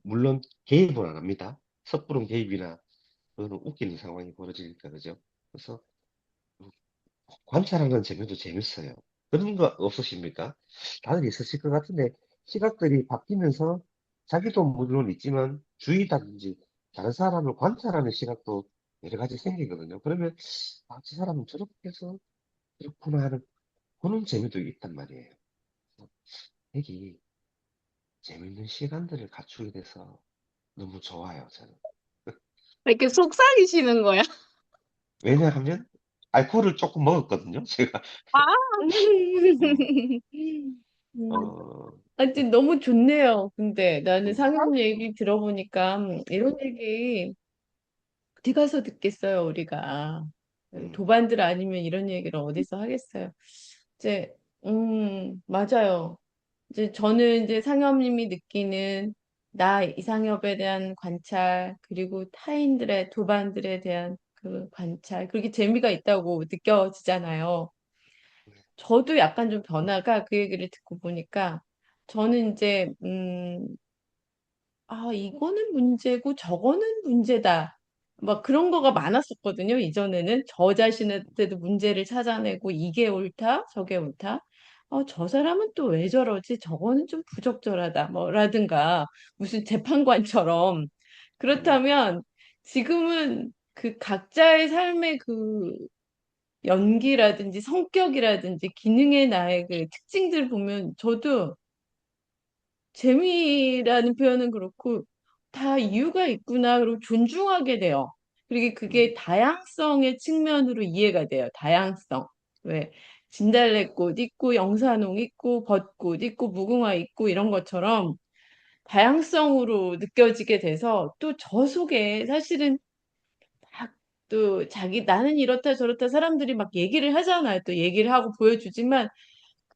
물론 개입은 안 합니다. 섣부른 개입이나 그거는 웃기는 상황이 벌어지니까 그죠? 그래서 관찰하는 재미도 재밌어요. 그런 거 없으십니까? 다들 있으실 것 같은데, 시각들이 바뀌면서 자기도 물론 있지만, 주의다든지, 다른 사람을 관찰하는 시각도 여러 가지 생기거든요. 그러면, 아, 저 사람은 저렇게 해서 그렇구나 하는 그런 재미도 있단 말이에요. 되게 재밌는 시간들을 갖추게 돼서 너무 좋아요, 저는. 이렇게 속삭이시는 거야? 왜냐하면, 알코올을 조금 먹었거든요, 제가. 아, 어, 음. 어, 하여튼 너무 좋네요. 근데 나는 음, 상영 얘기 들어보니까 이런 얘기 어디 가서 듣겠어요, 우리가. 음, 도반들 아니면 이런 얘기를 어디서 하겠어요. 이제, 맞아요. 이제 저는 이제 상엽님이 느끼는 나 이상엽에 대한 관찰, 그리고 타인들의, 도반들에 대한 그 관찰, 그렇게 재미가 있다고 느껴지잖아요. 저도 약간 좀 변화가 그 얘기를 듣고 보니까 저는 이제, 아, 이거는 문제고 저거는 문제다. 막 그런 거가 많았었거든요. 이전에는 저 자신한테도 문제를 찾아내고 이게 옳다, 저게 옳다. 저 사람은 또 왜 저러지? 저거는 좀 부적절하다. 뭐라든가 무슨 재판관처럼. 음, 그렇다면 지금은 그 각자의 삶의 그 연기라든지 성격이라든지 기능의 나의 그 특징들 보면 저도 재미라는 표현은 그렇고 다 이유가 있구나. 그리고 존중하게 돼요. 그리고 그게 음, 다양성의 측면으로 이해가 돼요. 다양성. 왜 진달래꽃 있고 영산홍 있고 벚꽃 있고 무궁화 있고 이런 것처럼 다양성으로 느껴지게 돼서 또 저 속에 사실은 막 또 자기 나는 이렇다 저렇다 사람들이 막 얘기를 하잖아요. 또 얘기를 하고 보여주지만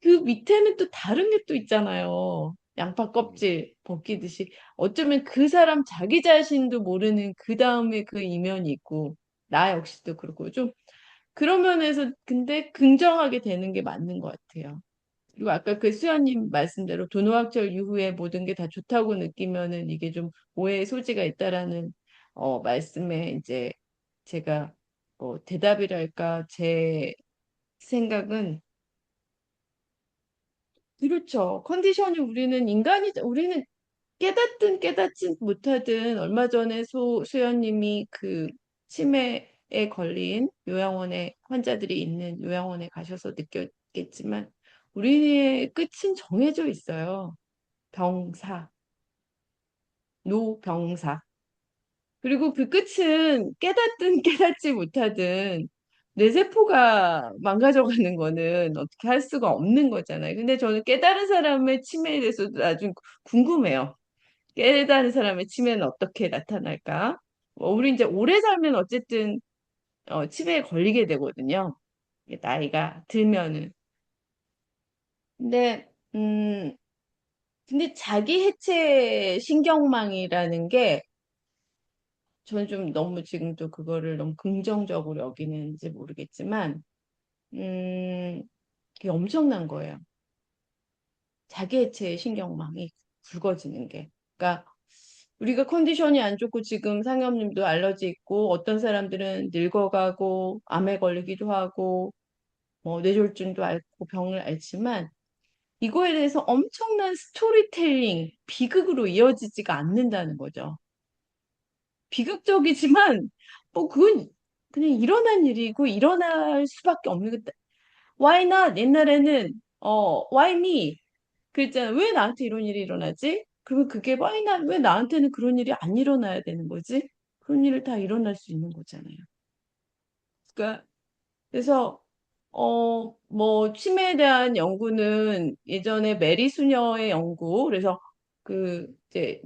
그 밑에는 또 다른 게 또 있잖아요. 양파 음, 껍질 벗기듯이 어쩌면 그 사람 자기 자신도 모르는 그 다음에 그 이면이 있고 나 역시도 그렇고 좀 그런 면에서 근데 긍정하게 되는 게 맞는 것 같아요. 그리고 아까 그 수연님 말씀대로 도노학절 이후에 모든 게 다 좋다고 느끼면은 이게 좀 오해의 소지가 있다라는 말씀에 이제 제가 대답이랄까 제 생각은 그렇죠. 컨디션이 우리는 깨닫든 깨닫지 못하든 얼마 전에 수연님이 그 치매에 걸린 요양원에 환자들이 있는 요양원에 가셔서 느꼈겠지만 우리의 끝은 정해져 있어요. 병사, 노병사. 그리고 그 끝은 깨닫든 깨닫지 못하든 내 세포가 망가져가는 거는 어떻게 할 수가 없는 거잖아요. 근데 저는 깨달은 사람의 치매에 대해서도 나중 궁금해요. 깨달은 사람의 치매는 어떻게 나타날까? 우리 이제 오래 살면 어쨌든 치매에 걸리게 되거든요. 이게 나이가 들면은. 근데 근데 자기 해체 신경망이라는 게 저는 좀 너무 지금 또 그거를 너무 긍정적으로 여기는지 모르겠지만, 그게 엄청난 거예요. 자기애체 신경망이 굵어지는 게. 그러니까 우리가 컨디션이 안 좋고 지금 상엽님도 알러지 있고 어떤 사람들은 늙어가고 암에 걸리기도 하고 뭐 뇌졸중도 앓고 병을 앓지만 이거에 대해서 엄청난 스토리텔링, 비극으로 이어지지가 않는다는 거죠. 비극적이지만 그건 그냥 일어난 일이고 일어날 수밖에 없는 것. Why not? 옛날에는 why me? 그랬잖아. 왜 나한테 이런 일이 일어나지? 그러면 그게 why not? 왜 나한테는 그런 일이 안 일어나야 되는 거지? 그런 일을 다 일어날 수 있는 거잖아요. 그러니까 그래서 뭐 치매에 대한 연구는 예전에 메리 수녀의 연구 그래서 그 이제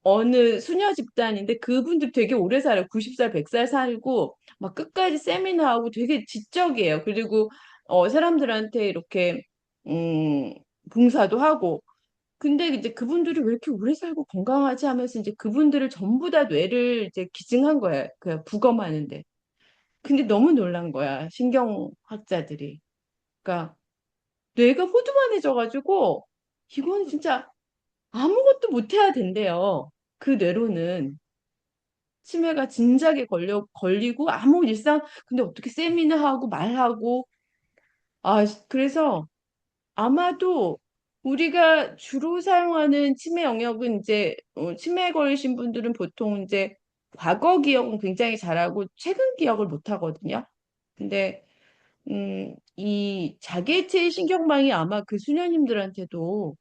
어느 수녀 집단인데 그분들 되게 오래 살아요. 90살, 100살 살고 막 끝까지 세미나하고 되게 지적이에요. 그리고 사람들한테 이렇게 음, 봉사도 하고. 근데 이제 그분들이 왜 이렇게 오래 살고 건강하지 하면서 이제 그분들을 전부 다 뇌를 이제 기증한 거야. 그 부검하는데. 근데 너무 놀란 거야. 신경학자들이. 그러니까 뇌가 호두만해져가지고 이거는 진짜 아무것도 못 해야 된대요. 그 뇌로는. 치매가 진작에 걸리고 아무 일상, 근데 어떻게 세미나하고 말하고, 그래서 아마도 우리가 주로 사용하는 치매 영역은 이제, 치매에 걸리신 분들은 보통 이제 과거 기억은 굉장히 잘하고 최근 기억을 못 하거든요. 근데, 이 자기애체 신경망이 아마 그 수녀님들한테도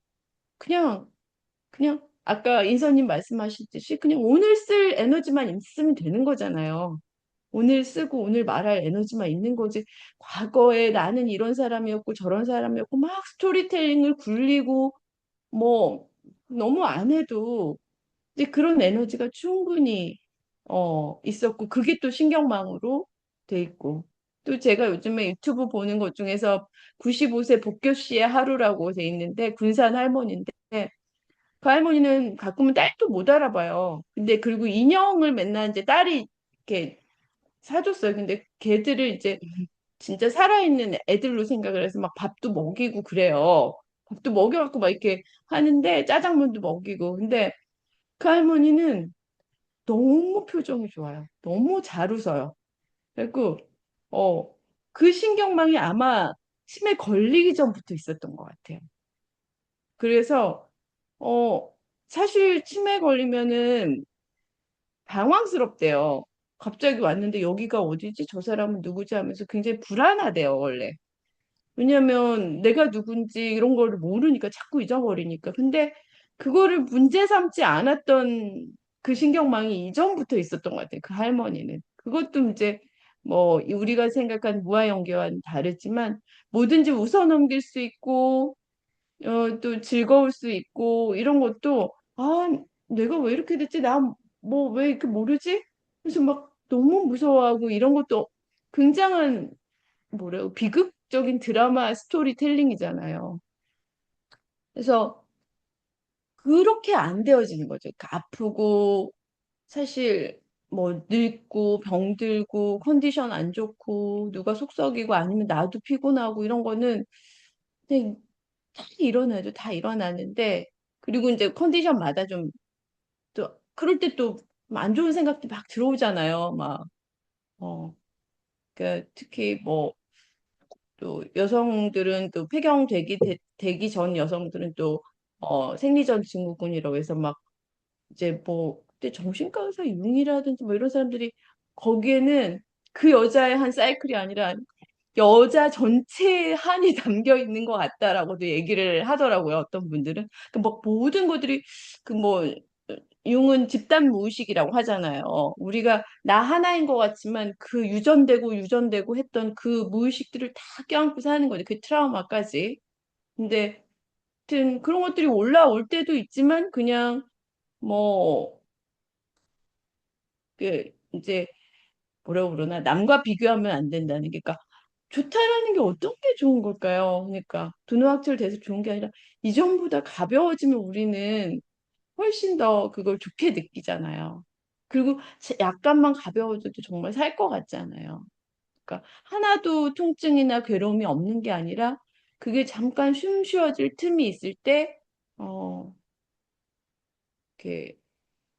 그냥 아까 인서님 말씀하셨듯이 그냥 오늘 쓸 에너지만 있으면 되는 거잖아요. 오늘 쓰고 오늘 말할 에너지만 있는 거지. 과거에 나는 이런 사람이었고 저런 사람이었고 막 스토리텔링을 굴리고 뭐 너무 안 해도 이제 그런 에너지가 충분히 있었고 그게 또 신경망으로 돼 있고 또 제가 요즘에 유튜브 보는 것 중에서 95세 복교 씨의 하루라고 돼 있는데 군산 할머니인데 그 할머니는 가끔은 딸도 못 알아봐요. 근데 그리고 인형을 맨날 이제 딸이 이렇게 사줬어요. 근데 걔들을 이제 진짜 살아있는 애들로 생각을 해서 막 밥도 먹이고 그래요. 밥도 먹여갖고 막 이렇게 하는데 짜장면도 먹이고. 근데 그 할머니는 너무 표정이 좋아요. 너무 잘 웃어요. 그리고 어, 그 신경망이 아마 치매 걸리기 전부터 있었던 것 같아요. 그래서 어, 사실 치매 걸리면은 당황스럽대요. 갑자기 왔는데 여기가 어디지? 저 사람은 누구지? 하면서 굉장히 불안하대요, 원래. 왜냐면 내가 누군지 이런 거를 모르니까 자꾸 잊어버리니까. 근데 그거를 문제 삼지 않았던 그 신경망이 이전부터 있었던 것 같아요. 그 할머니는. 그것도 이제 뭐 우리가 생각한 무아연계와는 다르지만 뭐든지 웃어넘길 수 있고 또 즐거울 수 있고 이런 것도 내가 왜 이렇게 됐지? 나 뭐 왜 이렇게 모르지? 그래서 막 너무 무서워하고 이런 것도 굉장한 뭐래요? 비극적인 드라마 스토리텔링이잖아요. 그래서 그렇게 안 되어지는 거죠. 그러니까 아프고 사실 뭐 늙고 병들고 컨디션 안 좋고 누가 속썩이고 아니면 나도 피곤하고 이런 거는 그냥 다 일어나죠. 다 일어나는데 그리고 이제 컨디션마다 좀 또 그럴 때 또 안 좋은 생각도 막 들어오잖아요. 막 그 특히 뭐 또 여성들은 또 되기 전 여성들은 또 생리전 증후군이라고 해서 막 이제 뭐 그때 정신과 의사 융이라든지 뭐 이런 사람들이 거기에는 그 여자의 한 사이클이 아니라 여자 전체의 한이 담겨 있는 것 같다라고도 얘기를 하더라고요. 어떤 분들은 그막 모든 것들이 그 뭐 융은 집단 무의식이라고 하잖아요. 우리가 나 하나인 것 같지만 그 유전되고 했던 그 무의식들을 다 껴안고 사는 거죠. 그 트라우마까지. 근데 하여튼 그런 것들이 올라올 때도 있지만 그냥 뭐 그 이제 뭐라고 그러나 남과 비교하면 안 된다는 게 그러니까 좋다라는 게 어떤 게 좋은 걸까요? 그러니까 두뇌학철 돼서 좋은 게 아니라 이전보다 가벼워지면 우리는 훨씬 더 그걸 좋게 느끼잖아요. 그리고 약간만 가벼워져도 정말 살 것 같잖아요. 그러니까 하나도 통증이나 괴로움이 없는 게 아니라 그게 잠깐 숨 쉬어질 틈이 있을 때 이렇게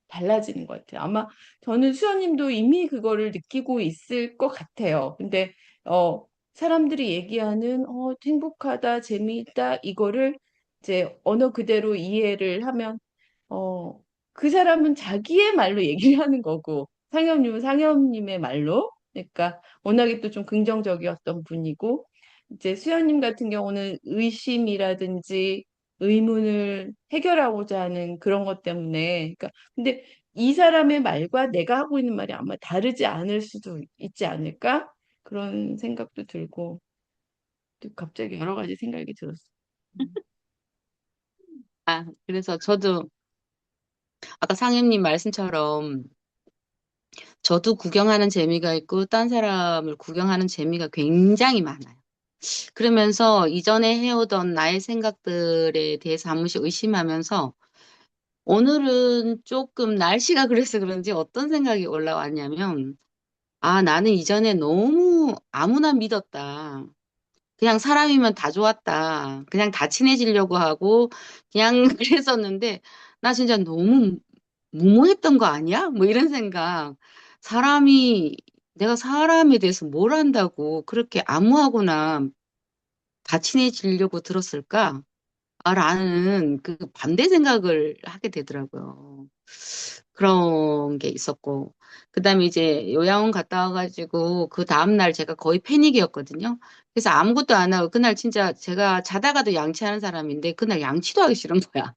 달라지는 것 같아요. 아마 저는 수현님도 이미 그거를 느끼고 있을 것 같아요. 근데 사람들이 얘기하는 행복하다, 재미있다 이거를 이제 언어 그대로 이해를 하면 어, 그 사람은 자기의 말로 얘기를 하는 거고 상엽님은 상엽님의 말로 그러니까 워낙에 또 좀 긍정적이었던 분이고 이제 수현님 같은 경우는 의심이라든지 의문을 해결하고자 하는 그런 것 때문에 그러니까 근데 이 사람의 말과 내가 하고 있는 말이 아마 다르지 않을 수도 있지 않을까? 그런 생각도 들고 또 갑자기 여러 가지 생각이 들었어요. 그래서 저도 아까 상현님 말씀처럼 저도 구경하는 재미가 있고, 딴 사람을 구경하는 재미가 굉장히 많아요. 그러면서 이전에 해오던 나의 생각들에 대해서 한 번씩 의심하면서, 오늘은 조금 날씨가 그래서 그런지 어떤 생각이 올라왔냐면, 아, 나는 이전에 너무 아무나 믿었다. 그냥 사람이면 다 좋았다. 그냥 다 친해지려고 하고, 그냥 그랬었는데, 나 진짜 너무 무모했던 거 아니야? 뭐 이런 생각. 사람이, 내가 사람에 대해서 뭘 안다고 그렇게 아무하고나 다 친해지려고 들었을까? 아, 라는 그 반대 생각을 하게 되더라고요. 그런 게 있었고. 그 다음에 이제 요양원 갔다 와가지고 그 다음날 제가 거의 패닉이었거든요. 그래서 아무것도 안 하고 그날 진짜 제가 자다가도 양치하는 사람인데 그날 양치도 하기 싫은 거야.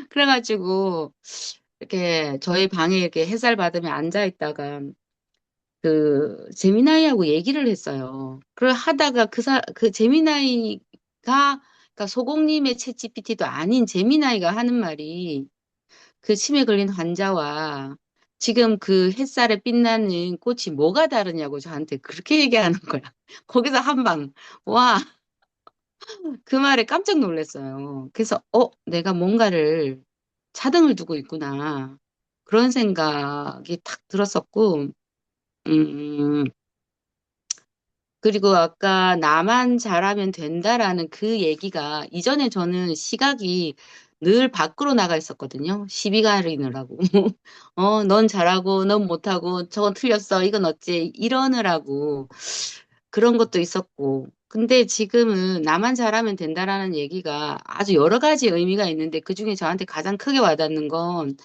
그래가지고 이렇게 저희 방에 이렇게 햇살 받으며 앉아 있다가 그 제미나이하고 얘기를 했어요. 그걸 하다가 그 제미나이가 그러니까 소공님의 챗GPT도 아닌 제미나이가 하는 말이 그 치매 걸린 환자와 지금 그 햇살에 빛나는 꽃이 뭐가 다르냐고 저한테 그렇게 얘기하는 거야. 거기서 한 방. 와, 그 말에 깜짝 놀랐어요. 그래서 내가 뭔가를 차등을 두고 있구나. 그런 생각이 탁 들었었고, 음, 그리고 아까 나만 잘하면 된다라는 그 얘기가 이전에 저는 시각이 늘 밖으로 나가 있었거든요. 시비 가리느라고. 넌 잘하고, 넌 못하고, 저건 틀렸어, 이건 어째, 이러느라고. 그런 것도 있었고. 근데 지금은 나만 잘하면 된다라는 얘기가 아주 여러 가지 의미가 있는데 그중에 저한테 가장 크게 와닿는 건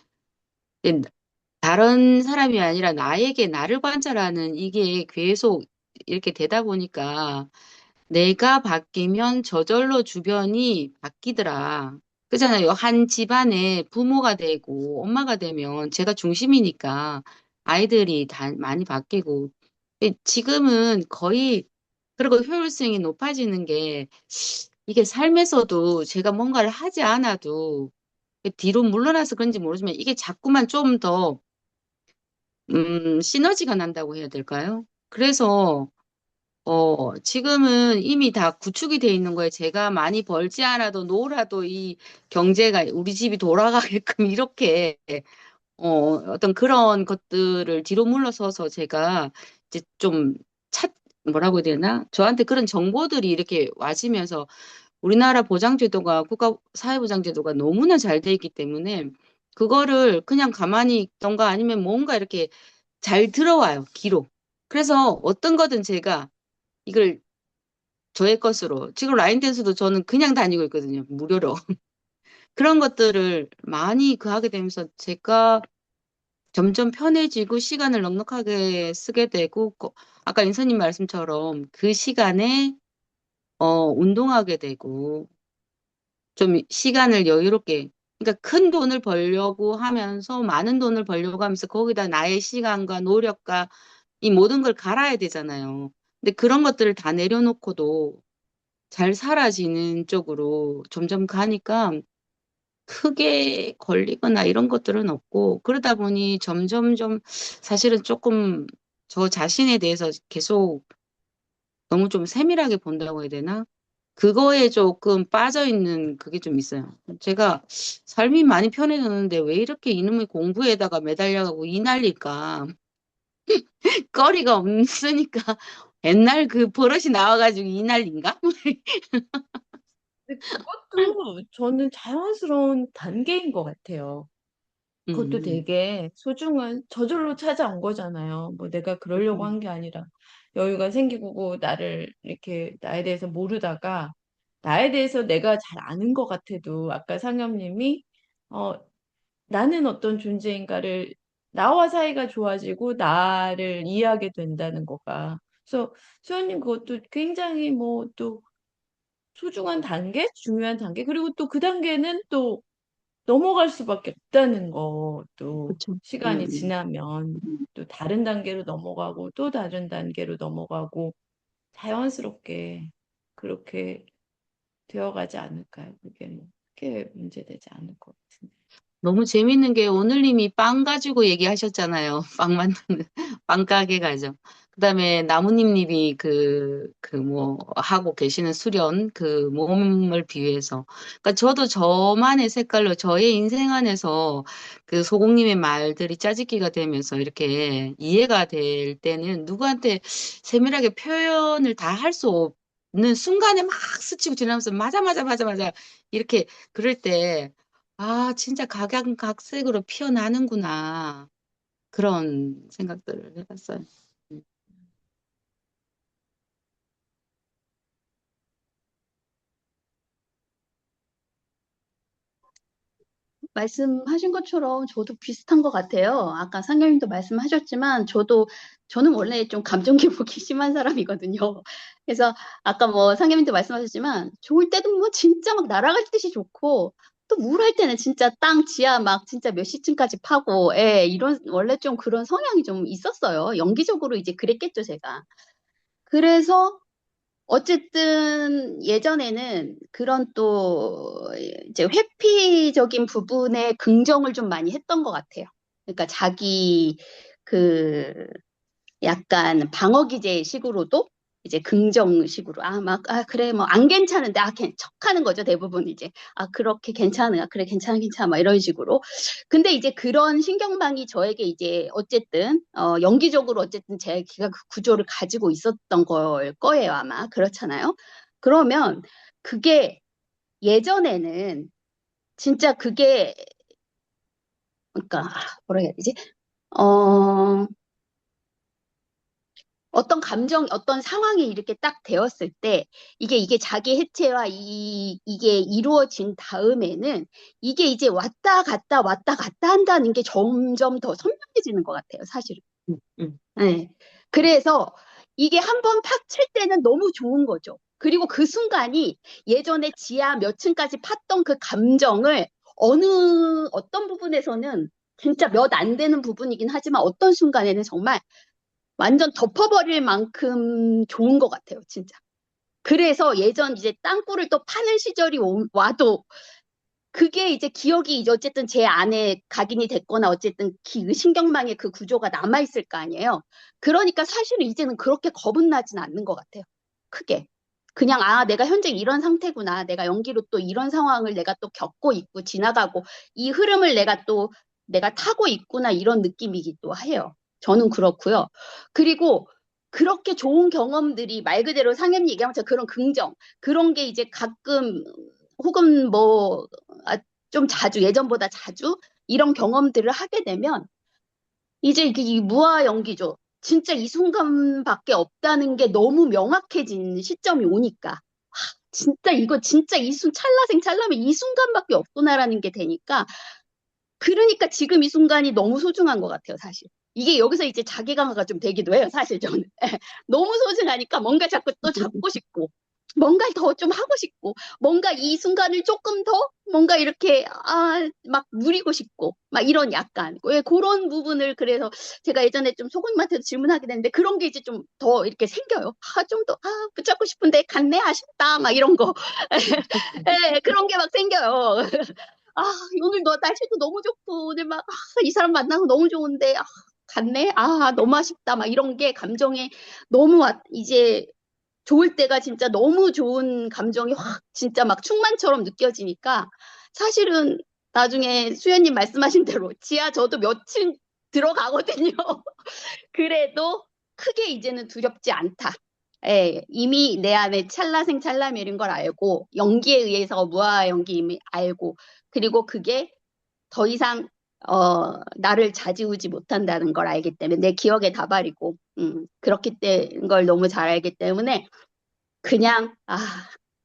다른 사람이 아니라 나에게 나를 관찰하는 이게 계속 이렇게 되다 보니까 내가 바뀌면 저절로 주변이 바뀌더라. 그잖아요. 한 집안에 부모가 되고 엄마가 되면 제가 중심이니까 아이들이 다 많이 바뀌고 지금은 거의 그리고 효율성이 높아지는 게 이게 삶에서도 제가 뭔가를 하지 않아도 뒤로 물러나서 그런지 모르지만 이게 자꾸만 좀더 시너지가 난다고 해야 될까요? 그래서, 지금은 이미 다 구축이 돼 있는 거예요. 제가 많이 벌지 않아도 놀아도 이 경제가 우리 집이 돌아가게끔 이렇게, 어떤 그런 것들을 뒤로 물러서서 제가 이제 좀 뭐라고 해야 되나? 저한테 그런 정보들이 이렇게 와지면서 우리나라 보장제도가, 국가사회보장제도가 너무나 잘 돼 있기 때문에 그거를 그냥 가만히 있던가 아니면 뭔가 이렇게 잘 들어와요, 귀로. 그래서 어떤 거든 제가 이걸 저의 것으로, 지금 라인 댄스도 저는 그냥 다니고 있거든요, 무료로. 그런 것들을 많이 하게 되면서 제가 점점 편해지고 시간을 넉넉하게 쓰게 되고, 아까 인선님 말씀처럼 그 시간에, 운동하게 되고, 좀 시간을 여유롭게, 그러니까 큰 돈을 벌려고 하면서 많은 돈을 벌려고 하면서 거기다 나의 시간과 노력과 이 모든 걸 갈아야 되잖아요. 근데 그런 것들을 다 내려놓고도 잘 사라지는 쪽으로 점점 가니까 크게 걸리거나 이런 것들은 없고 그러다 보니 점점 좀 사실은 조금 저 자신에 대해서 계속 너무 좀 세밀하게 본다고 해야 되나? 그거에 조금 빠져 있는 그게 좀 있어요. 제가 삶이 많이 편해졌는데 왜 이렇게 이놈의 공부에다가 매달려가고 이 난리일까? 거리가 없으니까 옛날 그 버릇이 나와가지고 이 난리인가? 근데 그것도 저는 자연스러운 단계인 것 같아요. 그것도 음, 되게 소중한 저절로 찾아온 거잖아요. 뭐 내가 그러려고 한 게 아니라 여유가 생기고 나를 이렇게 나에 대해서 모르다가 나에 대해서 내가 잘 아는 것 같아도 아까 상엽님이 어, 나는 어떤 존재인가를 나와 사이가 좋아지고 나를 이해하게 된다는 거가 그래서 수현님 그것도 굉장히 뭐 또 소중한 단계, 중요한 단계 그리고 또 그 단계는 또 넘어갈 수밖에 없다는 거, 또 그렇죠. 시간이 지나면 음. 또 다른 단계로 넘어가고 또 다른 단계로 넘어가고 자연스럽게 그렇게 되어가지 않을까요? 그게 뭐 크게 문제되지 않을 것 같은데. 너무 재밌는 게 오늘님이 빵 가지고 얘기하셨잖아요. 빵 만드는, 빵 가게 가죠. 그다음에 나무님이 뭐, 하고 계시는 수련, 그 몸을 비유해서. 그러니까 저도 저만의 색깔로 저의 인생 안에서 그 소공님의 말들이 짜집기가 되면서 이렇게 이해가 될 때는 누구한테 세밀하게 표현을 다 할 수 없는 순간에 막 스치고 지나면서 맞아, 맞아, 맞아, 맞아. 이렇게 그럴 때 아, 진짜 각양각색으로 피어나는구나. 그런 생각들을 해봤어요. 음. 말씀하신 것처럼 저도 비슷한 것 같아요. 아까 상경님도 말씀하셨지만 저는 원래 좀 감정 기복이 심한 사람이거든요. 그래서 아까 뭐 상경님도 말씀하셨지만 좋을 때도 뭐 진짜 막 날아갈 듯이 좋고 또 우울할 때는 진짜 땅 지하 막 진짜 몇 시층까지 파고 이런 원래 좀 그런 성향이 좀 있었어요. 연기적으로 이제 그랬겠죠, 제가. 그래서 어쨌든 예전에는 그런 또 이제 회피적인 부분에 긍정을 좀 많이 했던 것 같아요. 그러니까 자기 그 약간 방어 기제식으로도 이제 긍정식으로 그래 뭐 안 괜찮은데 척하는 거죠 대부분 이제 그렇게 괜찮아 그래 괜찮아 괜찮아 막 이런 식으로 근데 이제 그런 신경망이 저에게 이제 어쨌든 연기적으로 어쨌든 제가 그 구조를 가지고 있었던 걸 거예요 아마 그렇잖아요 그러면 그게 예전에는 진짜 그게 그러니까 뭐라 해야 되지 어 어떤 감정, 어떤 상황이 이렇게 딱 되었을 때, 이게 자기 해체와 이게 이루어진 다음에는, 이게 이제 왔다 갔다 한다는 게 점점 더 선명해지는 것 같아요, 사실은. 네. 그래서 이게 한 번 팍 칠 때는 너무 좋은 거죠. 그리고 그 순간이 예전에 지하 몇 층까지 팠던 그 감정을 어떤 부분에서는 진짜 몇 안 되는 부분이긴 하지만 어떤 순간에는 정말 완전 덮어버릴 만큼 좋은 것 같아요, 진짜. 그래서 예전 이제 땅굴을 또 파는 시절이 와도 그게 이제 기억이 이제 어쨌든 제 안에 각인이 됐거나 어쨌든 신경망의 그 구조가 남아있을 거 아니에요. 그러니까 사실은 이제는 그렇게 겁은 나진 않는 것 같아요. 크게. 그냥 내가 현재 이런 상태구나. 내가 연기로 또 이런 상황을 내가 또 겪고 있고 지나가고 이 흐름을 내가 타고 있구나 이런 느낌이기도 해요. 저는 그렇고요. 그리고 그렇게 좋은 경험들이 말 그대로 상현 얘기하면 그런 긍정 그런 게 이제 가끔 혹은 뭐 좀 자주 예전보다 자주 이런 경험들을 하게 되면 이제 이게 이 무아 연기죠. 진짜 이 순간밖에 없다는 게 너무 명확해진 시점이 오니까 진짜 이거 진짜 찰나생 찰나면 이 순간밖에 없구나라는 게 되니까 그러니까 지금 이 순간이 너무 소중한 것 같아요, 사실. 이게 여기서 이제 자기 강화가 좀 되기도 해요, 사실 저는. 너무 소중하니까 뭔가 자꾸 또 잡고 싶고, 뭔가 더 좀 하고 싶고, 뭔가 이 순간을 조금 더 뭔가 이렇게, 막 누리고 싶고, 막 이런 약간, 왜 그런 부분을 그래서 제가 예전에 좀 소금님한테도 질문하게 됐는데 그런 게 이제 좀 더 이렇게 생겨요. 좀 더, 붙잡고 싶은데 갔네, 아쉽다, 막 이런 거. 그런 게 막 생겨요. 오늘 날씨도 너무 좋고, 오늘 막, 이 사람 만나고 너무 좋은데, 갔네? 너무 아쉽다. 막 이런 게 감정에 너무 이제 좋을 때가 진짜 너무 좋은 감정이 확 진짜 막 충만처럼 느껴지니까 사실은 나중에 수연님 말씀하신 대로 지하 저도 몇 층 들어가거든요. 그래도 크게 이제는 두렵지 않다. 이미 내 안에 찰나생 찰나멸인 걸 알고 연기에 의해서 무아 연기임을 알고 그리고 그게 더 이상 나를 좌지우지 못한다는 걸 알기 때문에 내 기억에 다발이고 그렇기 때문에 걸 너무 잘 알기 때문에 그냥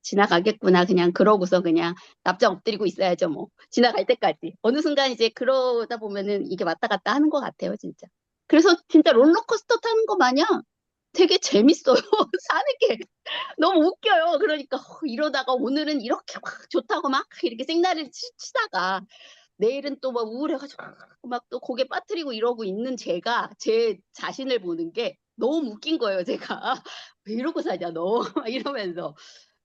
지나가겠구나 그냥 그러고서 그냥 납작 엎드리고 있어야죠 뭐 지나갈 때까지 어느 순간 이제 그러다 보면은 이게 왔다 갔다 하는 것 같아요 진짜 그래서 진짜 롤러코스터 타는 거 마냥 되게 재밌어요 사는 게 너무 웃겨요 그러니까 이러다가 오늘은 이렇게 막 좋다고 막 이렇게 생나를 치다가 내일은 또 막 우울해가지고 막 또 고개 빠뜨리고 이러고 있는 제가 제 자신을 보는 게 너무 웃긴 거예요, 제가. 왜 이러고 사냐, 너? 이러면서.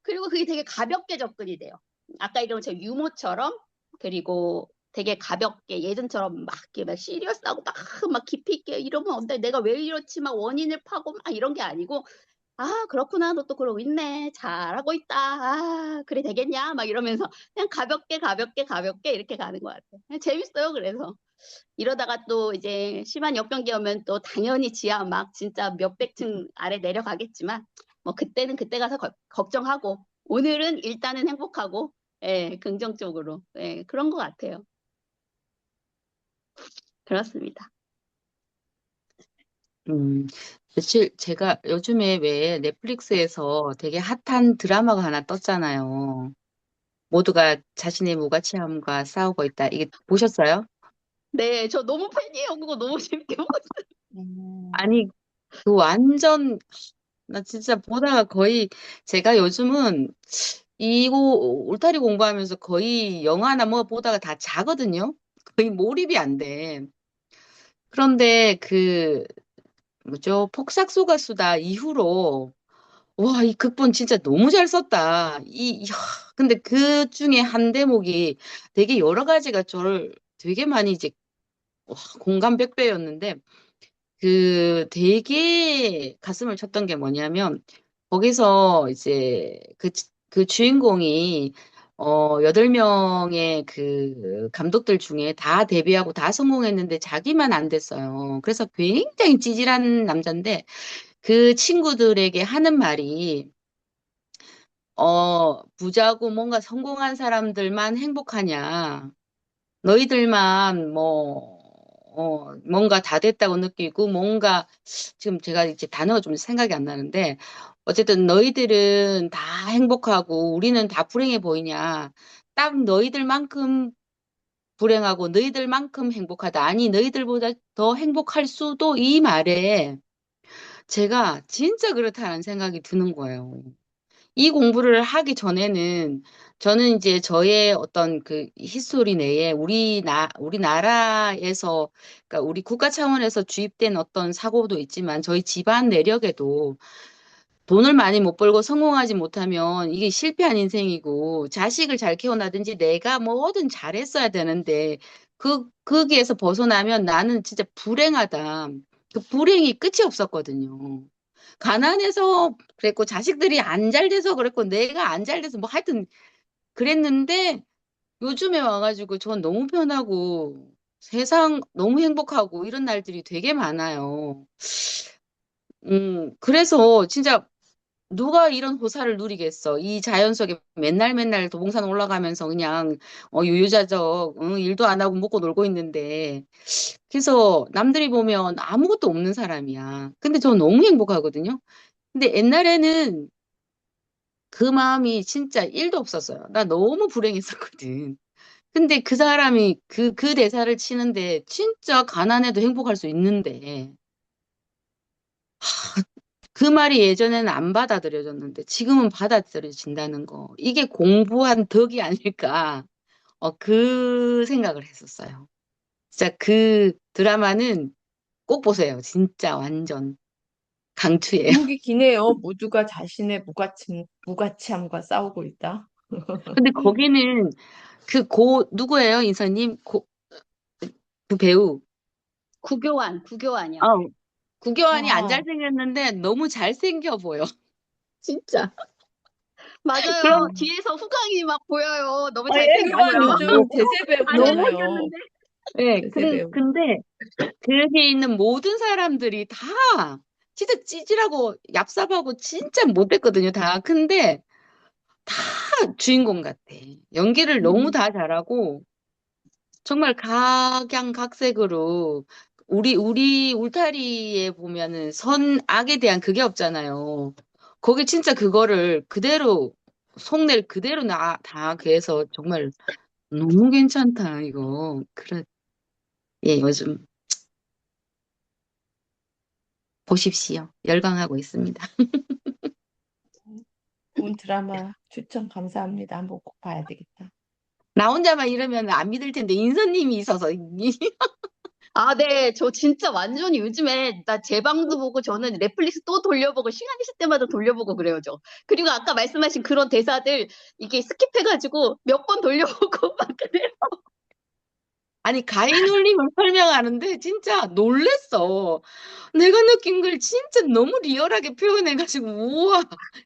그리고 그게 되게 가볍게 접근이 돼요. 아까 이런 제 유머처럼 그리고 되게 가볍게 예전처럼 막 이렇게 막 시리어스하고 막 깊이 있게 이러면 안 돼. 내가 왜 이렇지? 막 원인을 파고 막 이런 게 아니고 아, 그렇구나. 너 또 그러고 있네. 잘하고 있다. 아, 그래 되겠냐? 막 이러면서 그냥 가볍게 이렇게 가는 것 같아요. 그냥 재밌어요. 그래서 이러다가 또 이제 심한 역병기 오면 또 당연히 지하 막 진짜 몇백 층 아래 내려가겠지만 뭐 그때는 그때 가서 걱정하고 오늘은 일단은 행복하고 예, 긍정적으로 예, 그런 것 같아요. 그렇습니다. 며칠 제가 요즘에 왜 넷플릭스에서 되게 핫한 드라마가 하나 떴잖아요. 모두가 자신의 무가치함과 싸우고 있다. 이게 보셨어요? 네, 저 너무 팬이에요. 그거 너무 재밌게 봤어요. 아니, 그 완전, 나 진짜 보다가 거의, 제가 요즘은 이거 울타리 공부하면서 거의 영화나 뭐 보다가 다 자거든요? 거의 몰입이 안 돼. 그런데 뭐죠? 폭삭소가수다 이후로, 와, 이 극본 진짜 너무 잘 썼다. 근데 그 중에 한 대목이 되게 여러 가지가 저를 되게 많이 이제, 와, 공감 100배였는데, 되게 가슴을 쳤던 게 뭐냐면, 거기서 이제 그 주인공이, 8명의 그 감독들 중에 다 데뷔하고 다 성공했는데 자기만 안 됐어요. 그래서 굉장히 찌질한 남자인데, 그 친구들에게 하는 말이, 부자고 뭔가 성공한 사람들만 행복하냐. 너희들만 뭔가 다 됐다고 느끼고 뭔가 지금 제가 이제 단어가 좀 생각이 안 나는데 어쨌든 너희들은 다 행복하고 우리는 다 불행해 보이냐. 딱 너희들만큼 불행하고 너희들만큼 행복하다. 아니, 너희들보다 더 행복할 수도 이 말에 제가 진짜 그렇다는 생각이 드는 거예요. 이 공부를 하기 전에는 저는 이제 저의 어떤 그 히스토리 내에 우리나라에서, 그러니까 우리 국가 차원에서 주입된 어떤 사고도 있지만 저희 집안 내력에도 돈을 많이 못 벌고 성공하지 못하면 이게 실패한 인생이고 자식을 잘 키워나든지 내가 뭐든 잘했어야 되는데 거기에서 벗어나면 나는 진짜 불행하다. 그 불행이 끝이 없었거든요. 가난해서 그랬고 자식들이 안 잘 돼서 그랬고 내가 안 잘 돼서 뭐 하여튼 그랬는데 요즘에 와가지고 전 너무 편하고 세상 너무 행복하고 이런 날들이 되게 많아요. 그래서 진짜 누가 이런 호사를 누리겠어. 이 자연 속에 맨날 도봉산 올라가면서 그냥 유유자적 일도 안 하고 먹고 놀고 있는데 그래서 남들이 보면 아무것도 없는 사람이야. 근데 저 너무 행복하거든요. 근데 옛날에는 그 마음이 진짜 1도 없었어요. 나 너무 불행했었거든. 근데 그 사람이 그 대사를 치는데 진짜 가난해도 행복할 수 있는데 그 말이 예전에는 안 받아들여졌는데 지금은 받아들여진다는 거. 이게 공부한 덕이 아닐까. 그 생각을 했었어요. 진짜 그 드라마는 꼭 보세요. 진짜 완전 강추예요. 제목이 기네요. 모두가 자신의 무가치함과 싸우고 있다. 근데 거기는 누구예요, 인사님? 그 배우. 구교환이요. 아, 구교환이 안 아, 잘생겼는데 너무 잘생겨 보여. 진짜. 맞아요. 그럼, 뒤에서 후광이 막 보여요. 너무 구교환 잘생겨서. 요즘 대세 안 배우잖아요. 잘생겼는데. 네, 대세 배우. 근데 거기에 있는 모든 사람들이 다 진짜 찌질하고 얍삽하고 진짜 못됐거든요, 다. 근데 다 주인공 같아. 연기를 너무 다 잘하고 정말 각양각색으로 우리 울타리에 보면은 선악에 대한 그게 없잖아요. 거기 진짜 그거를 그대로 속내를 그대로 다 그래서 정말 너무 괜찮다, 이거. 그래, 예, 요즘 보십시오. 열광하고 있습니다. 좋은 드라마 추천 감사합니다. 한번 꼭 봐야 되겠다. 나 혼자만 이러면 안 믿을 텐데 인선님이 있어서 아, 네. 저 진짜 완전히 요즘에 나 제 방도 보고 저는 넷플릭스 또 돌려보고 시간 있을 때마다 돌려보고 그래요, 저. 그리고 아까 말씀하신 그런 대사들 이게 스킵해가지고 몇 번 돌려보고 막 그래요. 아니, 가인올림을 설명하는데 진짜 놀랬어. 내가 느낀 걸 진짜 너무 리얼하게 표현해가지고, 우와,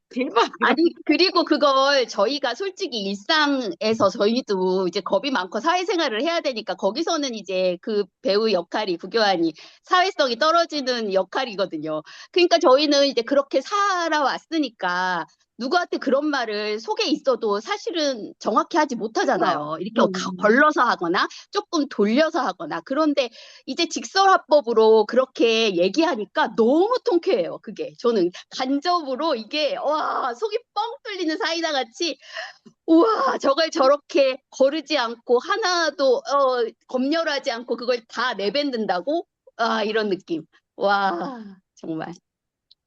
대박. 아니, 그리고 그걸 저희가 솔직히 일상에서 저희도 이제 겁이 많고 사회생활을 해야 되니까 거기서는 이제 그 배우 역할이, 구교환이 사회성이 떨어지는 역할이거든요. 그러니까 저희는 이제 그렇게 살아왔으니까 누구한테 그런 말을 속에 있어도 사실은 정확히 하지 못하잖아요. 이렇게 걸러서 하거나 조금 돌려서 하거나. 그런데 이제 직설화법으로 그렇게 얘기하니까 너무 통쾌해요. 그게 저는 간접으로 이게 와 속이 뻥 뚫리는 사이다 같이 우와 저걸 저렇게 거르지 않고 하나도 검열하지 않고 그걸 다 내뱉는다고 아 이런 느낌. 와 정말.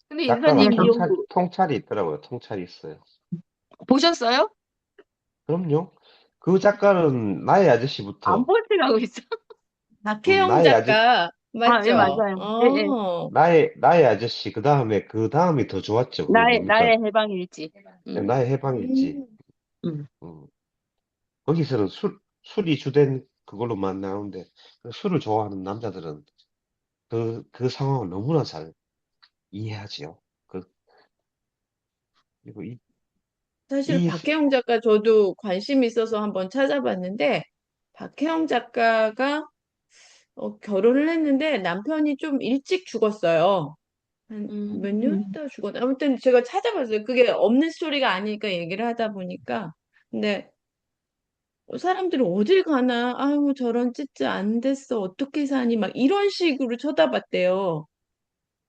근데 작가가 인사님, 통찰이 있더라고요. 통찰이 있어요. 보셨어요? 그럼요. 그 작가는 나의 안 아저씨부터, 보시라고 있어. 박혜영 나의 아저, 작가 아, 예, 맞죠? 맞아요. 예, 예. 나의 아저씨, 그 다음이 더 좋았죠. 그 뭡니까? 나의 해방일지. 나의 해방일지. 음. 음. 음. 거기서는 술이 주된 그걸로만 나오는데, 그 술을 좋아하는 남자들은 그 상황을 너무나 잘 이해하지요. 그리고 사실 이, 박혜영 작가 저도 관심 있어서 한번 찾아봤는데 박혜영 작가가 결혼을 했는데 남편이 좀 일찍 죽었어요. 한 몇 년 음. 있다 죽었나? 아무튼 제가 찾아봤어요. 그게 없는 스토리가 아니니까 얘기를 하다 보니까. 근데 사람들이 어딜 가나, 아유, 저런 찌찌 안 됐어. 어떻게 사니? 막 이런 식으로 쳐다봤대요.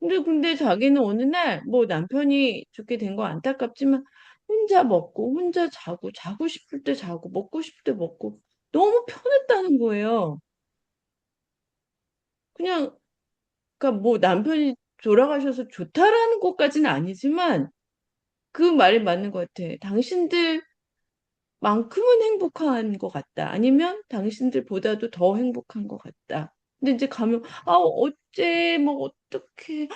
근데 자기는 어느 날, 뭐 남편이 죽게 된 거 안타깝지만, 혼자 먹고, 혼자 자고, 자고 싶을 때 자고, 먹고 싶을 때 먹고, 너무 편했다는 거예요. 그냥, 그러니까 뭐 남편이 돌아가셔서 좋다라는 것까지는 아니지만, 그 말이 맞는 것 같아. 당신들만큼은 행복한 것 같다. 아니면 당신들보다도 더 행복한 것 같다. 근데 이제 가면, 어째, 뭐, 어떻게,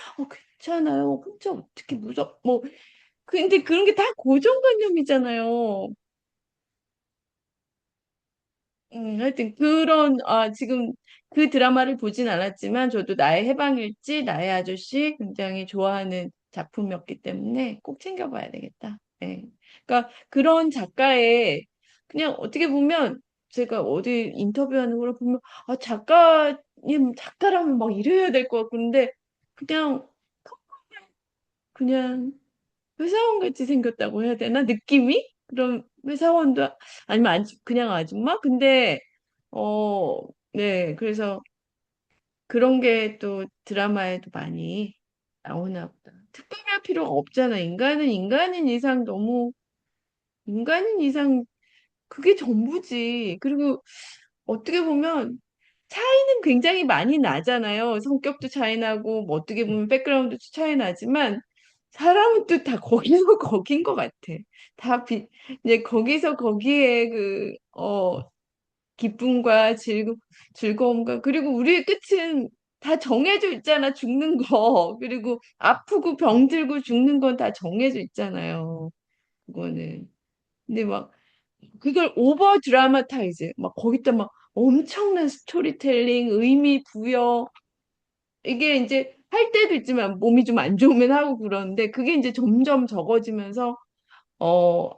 괜찮아요. 혼자 어떻게 뭐, 근데 그런 게 다 고정관념이잖아요. 하여튼 지금 그 드라마를 보진 않았지만 저도 나의 해방일지, 나의 아저씨 굉장히 좋아하는 작품이었기 때문에 꼭 챙겨봐야 되겠다. 예. 그러니까 그런 그냥 어떻게 보면 제가 어디 인터뷰하는 걸 보면, 작가라면 막 이래야 될 것 같고, 근데 그냥, 그냥 회사원 같이 생겼다고 해야 되나? 느낌이? 그럼 회사원도 아니면 그냥 아줌마? 근데 어, 네. 그래서 그런 게 또 드라마에도 많이 나오나 보다. 특별히 할 필요가 없잖아. 인간인 이상 인간인 이상 그게 전부지. 그리고 어떻게 보면 차이는 굉장히 많이 나잖아요. 성격도 차이 나고, 뭐 어떻게 보면 백그라운드도 차이 나지만, 사람은 또 다 거기서 거긴 것 같아. 이제 거기서 거기에 기쁨과 즐거움과, 그리고 우리의 끝은 다 정해져 있잖아, 죽는 거. 그리고 아프고 병들고 죽는 건 다 정해져 있잖아요. 그거는. 근데 막, 그걸 오버 드라마타이즈 막 거기다 막 엄청난 스토리텔링 의미 부여 이게 이제 할 때도 있지만 몸이 좀 안 좋으면 하고 그러는데 그게 이제 점점 적어지면서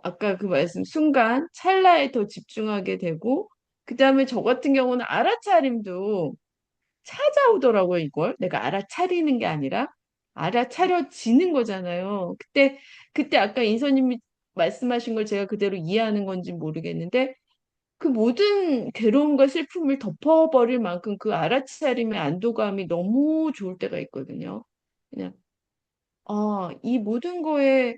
아까 그 말씀 순간 찰나에 더 집중하게 되고 그다음에 저 같은 경우는 알아차림도 찾아오더라고요. 이걸 내가 알아차리는 게 아니라 알아차려지는 거잖아요. 그때 아까 인서님이 말씀하신 걸 제가 그대로 이해하는 건지 모르겠는데 그 모든 괴로움과 슬픔을 덮어버릴 만큼 그 알아차림의 안도감이 너무 좋을 때가 있거든요. 그냥, 이 모든 거에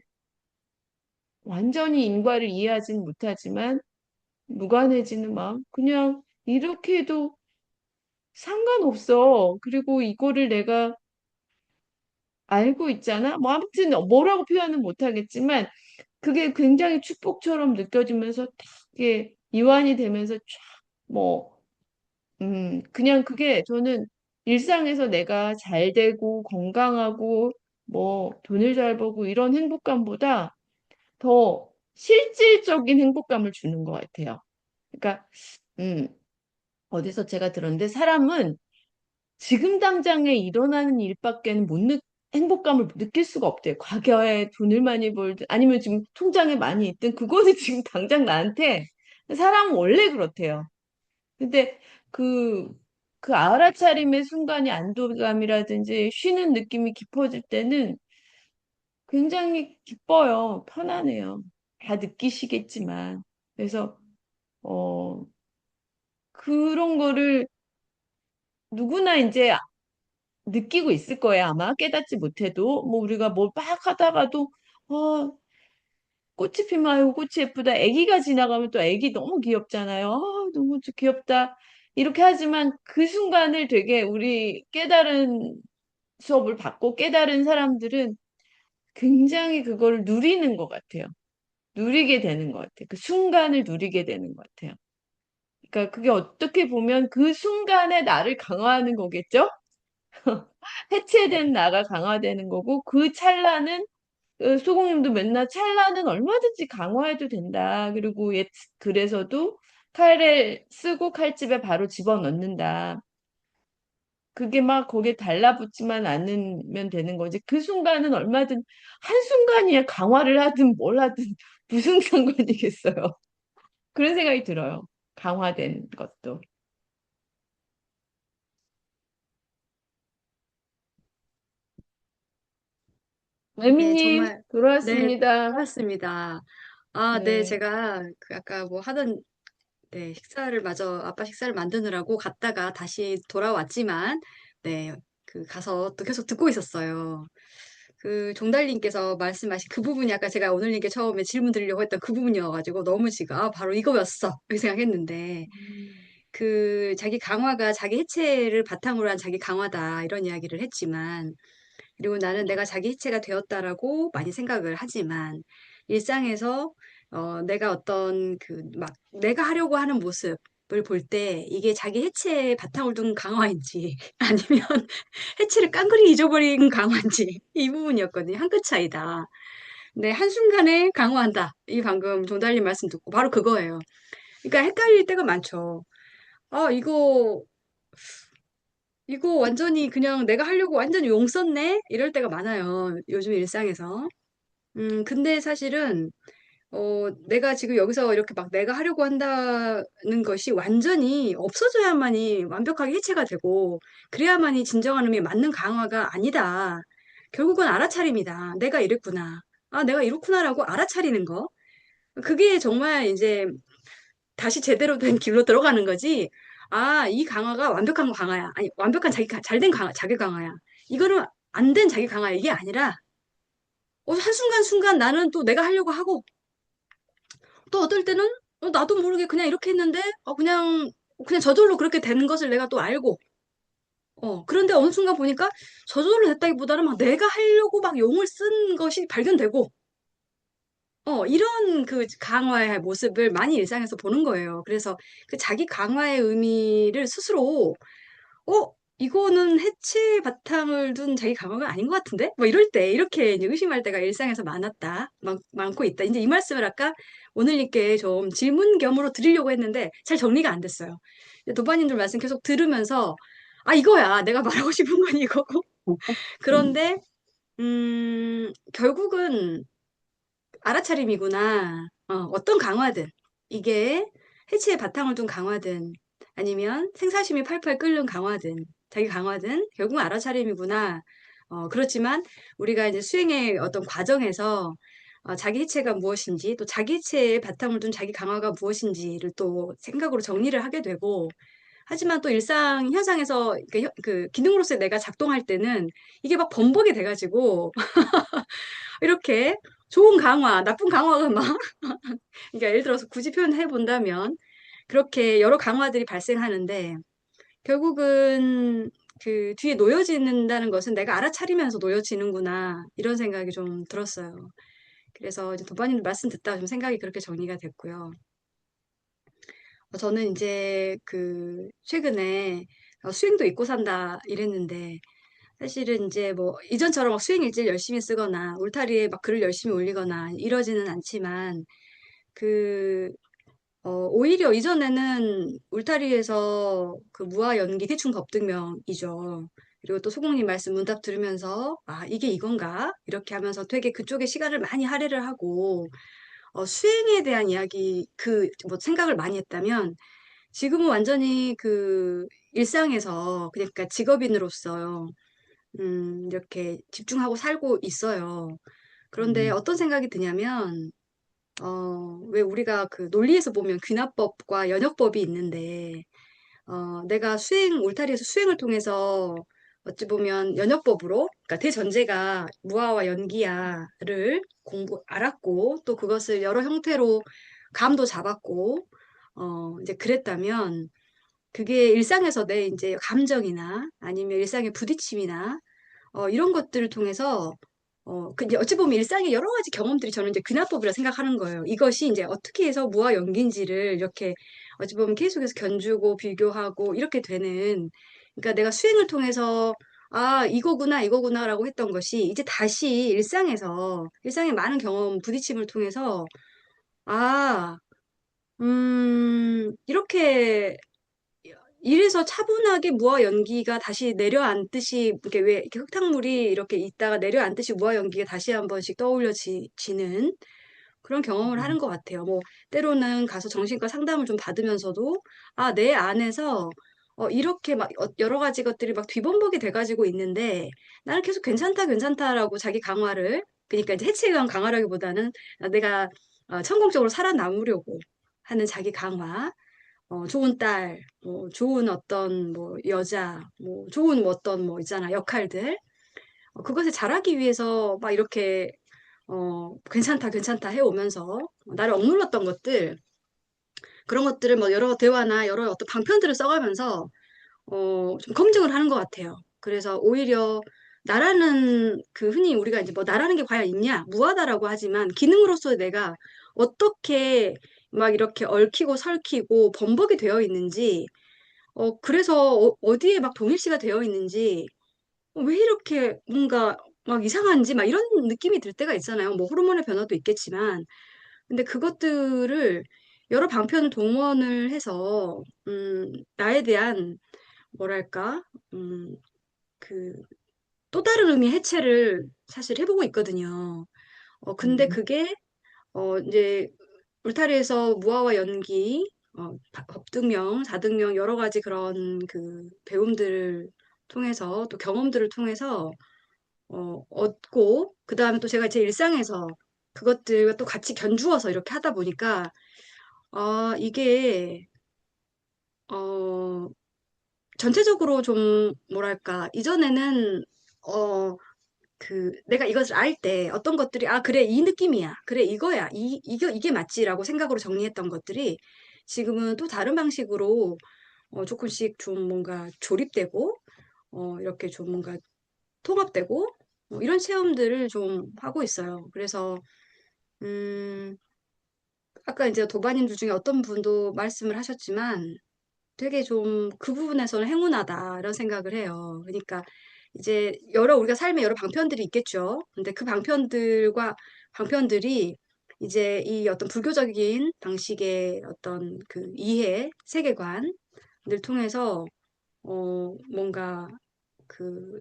완전히 인과를 이해하진 못하지만 무관해지는 마음. 그냥 이렇게 해도 상관없어. 그리고 이거를 내가 알고 있잖아. 뭐 아무튼 뭐라고 표현은 못하겠지만 그게 굉장히 축복처럼 느껴지면서 딱 이게 이완이 되면서 쫙 뭐 그냥 그게 저는 일상에서 내가 잘 되고 건강하고 뭐 돈을 잘 벌고 이런 행복감보다 더 실질적인 행복감을 주는 것 같아요. 그러니까, 음, 어디서 제가 들었는데 사람은 지금 당장에 일어나는 일밖에는 행복감을 느낄 수가 없대요. 과거에 돈을 많이 벌든 아니면 지금 통장에 많이 있든 그거는 지금 당장 나한테 사람은 원래 그렇대요. 근데 그, 그 알아차림의 순간이 안도감이라든지 쉬는 느낌이 깊어질 때는 굉장히 기뻐요. 편안해요. 다 느끼시겠지만. 그래서, 어, 그런 거를 누구나 이제 느끼고 있을 거예요. 아마 깨닫지 못해도. 뭐 우리가 뭘 막 하다가도, 어, 꽃이 피면 아유 꽃이 예쁘다. 아기가 지나가면 또 아기 너무 귀엽잖아요. 너무 귀엽다. 이렇게 하지만 그 순간을 되게 우리 깨달은 수업을 받고 깨달은 사람들은 굉장히 그걸 누리는 것 같아요. 누리게 되는 것 같아요. 그 순간을 누리게 되는 것 같아요. 그러니까 그게 어떻게 보면 그 순간에 나를 강화하는 거겠죠? 해체된 나가 강화되는 거고 그 찰나는 소공님도 맨날 찰나는 얼마든지 강화해도 된다. 그리고 그래서도 칼을 쓰고 칼집에 바로 집어넣는다. 그게 막 거기에 달라붙지만 않으면 되는 거지. 그 순간은 얼마든 한순간이야 강화를 하든 뭘 하든 무슨 상관이겠어요. 그런 생각이 들어요. 강화된 것도. 네, 레미님 정말, 네, 돌아왔습니다. 반갑습니다. 아, 네, 네. 제가 그 아까 뭐 하던, 네, 아빠 식사를 만드느라고 갔다가 다시 돌아왔지만, 네, 그 가서 또 계속 듣고 있었어요. 그 종달님께서 말씀하신 그 부분이 아까 제가 오늘님께 처음에 질문 드리려고 했던 그 부분이어가지고 너무 지금, 아, 바로 이거였어. 이렇게 생각했는데, 그 자기 강화가 자기 해체를 바탕으로 한 자기 강화다. 이런 이야기를 했지만, 그리고 나는 내가 자기 해체가 되었다라고 많이 생각을 하지만 일상에서 내가 어떤 그 막 내가 하려고 하는 모습을 볼 때 이게 자기 해체에 바탕을 둔 강화인지 아니면 해체를 깡그리 잊어버린 강화인지 이 부분이었거든요. 한 끗 차이다. 근데 한순간에 강화한다. 이 방금 종달님 말씀 듣고 바로 그거예요. 그러니까 헷갈릴 때가 많죠. 아, 이거 완전히 그냥 내가 하려고 완전히 용 썼네? 이럴 때가 많아요. 요즘 일상에서. 근데 사실은, 내가 지금 여기서 이렇게 막 내가 하려고 한다는 것이 완전히 없어져야만이 완벽하게 해체가 되고, 그래야만이 진정한 의미의 맞는 강화가 아니다. 결국은 알아차림이다. 내가 이랬구나. 아, 내가 이렇구나라고 알아차리는 거. 그게 정말 이제 다시 제대로 된 길로 들어가는 거지. 아, 이 강화가 완벽한 강화야. 아니, 완벽한 잘된 강화, 자기 강화야. 이거는 안 된 자기 강화 이게 아니라, 한순간 나는 또 내가 하려고 하고, 또 어떨 때는, 나도 모르게 그냥 이렇게 했는데, 그냥 저절로 그렇게 되는 것을 내가 또 알고, 그런데 어느 순간 보니까 저절로 됐다기보다는 막 내가 하려고 막 용을 쓴 것이 발견되고, 이런 그 강화의 모습을 많이 일상에서 보는 거예요. 그래서 그 자기 강화의 의미를 스스로, 이거는 해체 바탕을 둔 자기 강화가 아닌 것 같은데? 뭐 이럴 때, 이렇게 이제 의심할 때가 일상에서 많고 있다. 이제 이 말씀을 아까 오늘님께 좀 질문 겸으로 드리려고 했는데 잘 정리가 안 됐어요. 도파님들 말씀 계속 들으면서, 아, 이거야. 내가 말하고 싶은 건 이거고. 그런데, 결국은 알아차림이구나. 어떤 강화든 이게 해치의 바탕을 둔 강화든 아니면 생사심이 팔팔 끓는 강화든 자기 강화든 결국은 알아차림이구나. 그렇지만 우리가 이제 수행의 어떤 과정에서 자기 해체가 무엇인지 또 자기 해체의 바탕을 둔 자기 강화가 무엇인지를 또 생각으로 정리를 하게 되고 하지만 또 일상 현상에서 그 기능으로서 내가 작동할 때는 이게 막 번복이 돼가지고 이렇게 좋은 강화, 나쁜 강화가 막, 그러니까 예를 들어서 굳이 표현해 본다면, 그렇게 여러 강화들이 발생하는데, 결국은 그 뒤에 놓여진다는 것은 내가 알아차리면서 놓여지는구나, 이런 생각이 좀 들었어요. 그래서 이제 도파님 말씀 듣다가 좀 생각이 그렇게 정리가 됐고요. 저는 이제 그, 최근에 수행도 잊고 산다 이랬는데, 사실은 이제 뭐 이전처럼 막 수행 일지를 열심히 쓰거나 울타리에 막 글을 열심히 올리거나 이러지는 않지만 그 오히려 이전에는 울타리에서 그 무화 연기 대충 겁등명이죠. 그리고 또 소공님 말씀 문답 들으면서 아, 이게 이건가? 이렇게 하면서 되게 그쪽에 시간을 많이 할애를 하고 수행에 대한 이야기 그 뭐 생각을 많이 했다면 지금은 완전히 그 일상에서 그러니까 직업인으로서 이렇게 집중하고 살고 있어요. 그런데 어떤 생각이 드냐면 왜 우리가 그 논리에서 보면 귀납법과 연역법이 있는데, 내가 울타리에서 수행을 통해서 어찌 보면 연역법으로, 그러니까 대전제가 무아와 연기야를 알았고, 또 그것을 여러 형태로 감도 잡았고, 이제 그랬다면, 그게 일상에서 내 이제 감정이나 아니면 일상의 부딪힘이나 이런 것들을 통해서 그 이제 어찌 보면 일상의 여러 가지 경험들이 저는 이제 귀납법이라 생각하는 거예요. 이것이 이제 어떻게 해서 무와 연기인지를 이렇게 어찌 보면 계속해서 견주고 비교하고 이렇게 되는 그러니까 내가 수행을 통해서 아, 이거구나, 이거구나라고 했던 것이 이제 다시 일상의 많은 경험, 부딪힘을 통해서 아, 이렇게 이래서 차분하게 무화 연기가 다시 내려앉듯이 이렇게 왜 이렇게 흙탕물이 이렇게 있다가 내려앉듯이 무화 연기가 다시 한 번씩 떠올려지는 그런 경험을 하는 것 같아요. 뭐 때로는 가서 정신과 상담을 좀 받으면서도 아, 내 안에서 이렇게 막 여러 가지 것들이 막 뒤범벅이 돼가지고 있는데 나는 계속 괜찮다, 괜찮다라고 자기 강화를 그러니까 이제 해치에 의한 강화라기보다는 내가 성공적으로 살아남으려고 하는 자기 강화. 좋은 딸, 뭐, 좋은 어떤, 뭐, 여자, 뭐, 좋은 뭐 어떤, 뭐, 있잖아, 역할들. 그것을 잘하기 위해서 막 이렇게, 괜찮다, 괜찮다 해오면서, 나를 억눌렀던 것들, 그런 것들을 뭐, 여러 대화나 여러 어떤 방편들을 써가면서, 좀 검증을 하는 것 같아요. 그래서 오히려, 흔히 우리가 이제 뭐, 나라는 게 과연 있냐? 무하다라고 하지만, 기능으로서 내가 어떻게 막 이렇게 얽히고 설키고 범벅이 되어 있는지, 그래서 디에 막 동일시가 되어 있는지, 왜 이렇게 뭔가 막 이상한지, 막 이런 느낌이 들 때가 있잖아요. 뭐 호르몬의 변화도 있겠지만. 근데 그것들을 여러 방편을 동원을 해서, 나에 대한, 뭐랄까, 그, 또 다른 의미의 해체를 사실 해보고 있거든요. 근데 음, 그게, 이제 울타리에서 무아와 연기, 법등명, 사등명 여러 가지 그런 그 배움들을 통해서 또 경험들을 통해서 얻고 그 다음에 또 제가 제 일상에서 그것들과 또 같이 견주어서 이렇게 하다 보니까 아 이게 어 전체적으로 좀 뭐랄까 이전에는 내가 이것을 알 때 어떤 것들이, 아, 그래, 이 느낌이야. 그래, 이거야. 이게 맞지라고 생각으로 정리했던 것들이 지금은 또 다른 방식으로 조금씩 좀 뭔가 조립되고, 이렇게 좀 뭔가 통합되고, 이런 체험들을 좀 하고 있어요. 그래서, 음, 아까 이제 도반님들 중에 어떤 분도 말씀을 하셨지만, 되게 좀 그 부분에서는 행운하다 이런 생각을 해요. 그러니까 이제 우리가 삶에 여러 방편들이 있겠죠. 근데 그 방편들이 이제 이 어떤 불교적인 방식의 어떤 그 이해, 세계관을 통해서 뭔가 그,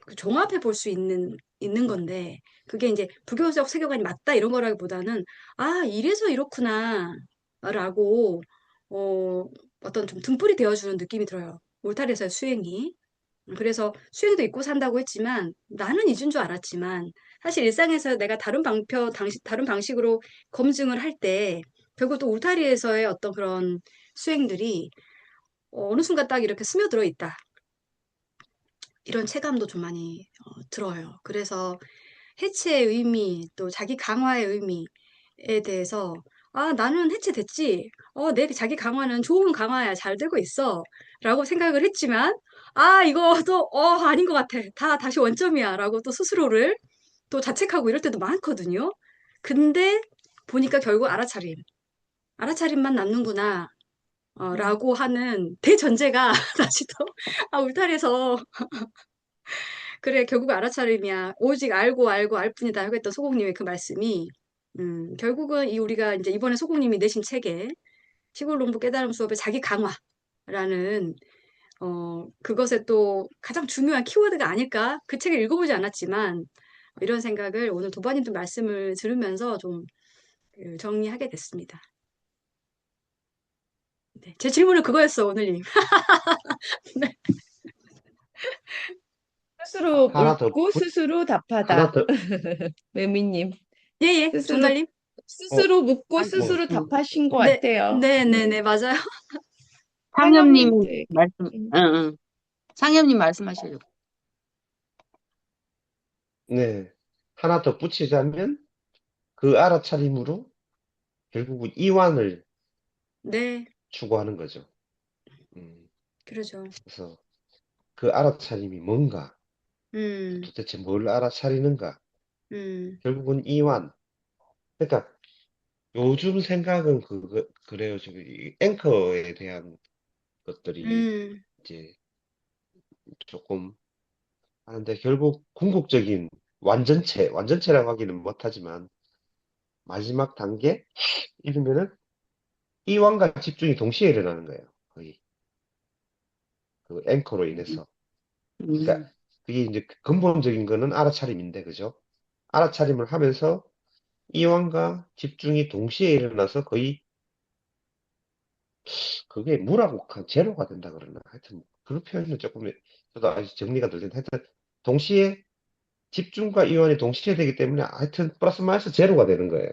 그 종합해 볼 수 있는 건데 그게 이제 불교적 세계관이 맞다 이런 거라기보다는 아, 이래서 이렇구나 라고 어떤 좀 등불이 되어주는 느낌이 들어요. 울타리에서의 수행이. 그래서 수행도 잊고 산다고 했지만 나는 잊은 줄 알았지만 사실 일상에서 내가 다른 방식으로 검증을 할 때 결국 또 울타리에서의 어떤 그런 수행들이 어느 순간 딱 이렇게 스며들어 있다. 이런 체감도 좀 많이 들어요. 그래서 해체의 의미, 또 자기 강화의 의미에 대해서, 아, 나는 해체됐지. 내 자기 강화는 좋은 강화야. 잘 되고 있어. 라고 생각을 했지만, 아, 이거도, 아닌 것 같아. 다시 원점이야. 라고 또 스스로를 또 자책하고 이럴 때도 많거든요. 근데 보니까 결국 알아차림만 남는구나. 음. 라고 하는 대전제가 다시 또, 아, 울타리에서 그래, 결국 알아차림이야. 오직 알고 알고 알 뿐이다. 하고 했던 소공님의 그 말씀이 결국은 우리가 이제 이번에 소국님이 내신 책에 시골 농부 깨달음 수업의 자기 강화라는 그것의 또 가장 중요한 키워드가 아닐까? 그 책을 읽어보지 않았지만 이런 생각을 오늘 도바님도 말씀을 들으면서 좀 정리하게 됐습니다. 네, 제 질문은 그거였어, 오늘님. 네. 스스로 하나 더, 묻고 스스로 하나 답하다. 더, 매미님. 예, 예, 스스로, 전달님. 스스로 묻고 아, 뭐, 스스로 답하신 것 네, 같아요. 네, 네, 네. 네, 맞아요. 상엽님 상엽님한테. 말씀, 응, 응. 상엽님 말씀하시려고. 네. 하나 더 붙이자면 그 알아차림으로 결국은 이완을 네, 추구하는 거죠. 음, 그러죠. 그래서 그 알아차림이 뭔가, 음, 도대체 뭘 알아차리는가, 음, 결국은 이완. 그러니까 요즘 생각은 그래요. 지금 이 앵커에 대한 것들이 음, 이제 조금 하는데 결국 궁극적인 완전체라고 하기는 못하지만 마지막 단계 이러면은 이완과 집중이 동시에 일어나는 거예요. 거의 그 앵커로 인해서. 그러니까 음. 그게 이제 근본적인 거는 알아차림인데, 그죠? 알아차림을 하면서 이완과 집중이 동시에 일어나서 거의 그게 무라고 제로가 된다 그러나 하여튼 그 표현은 조금 저도 아직 정리가 덜 된다. 하여튼 동시에 집중과 이완이 동시에 되기 때문에 하여튼 플러스 마이너스 제로가 되는 거예요.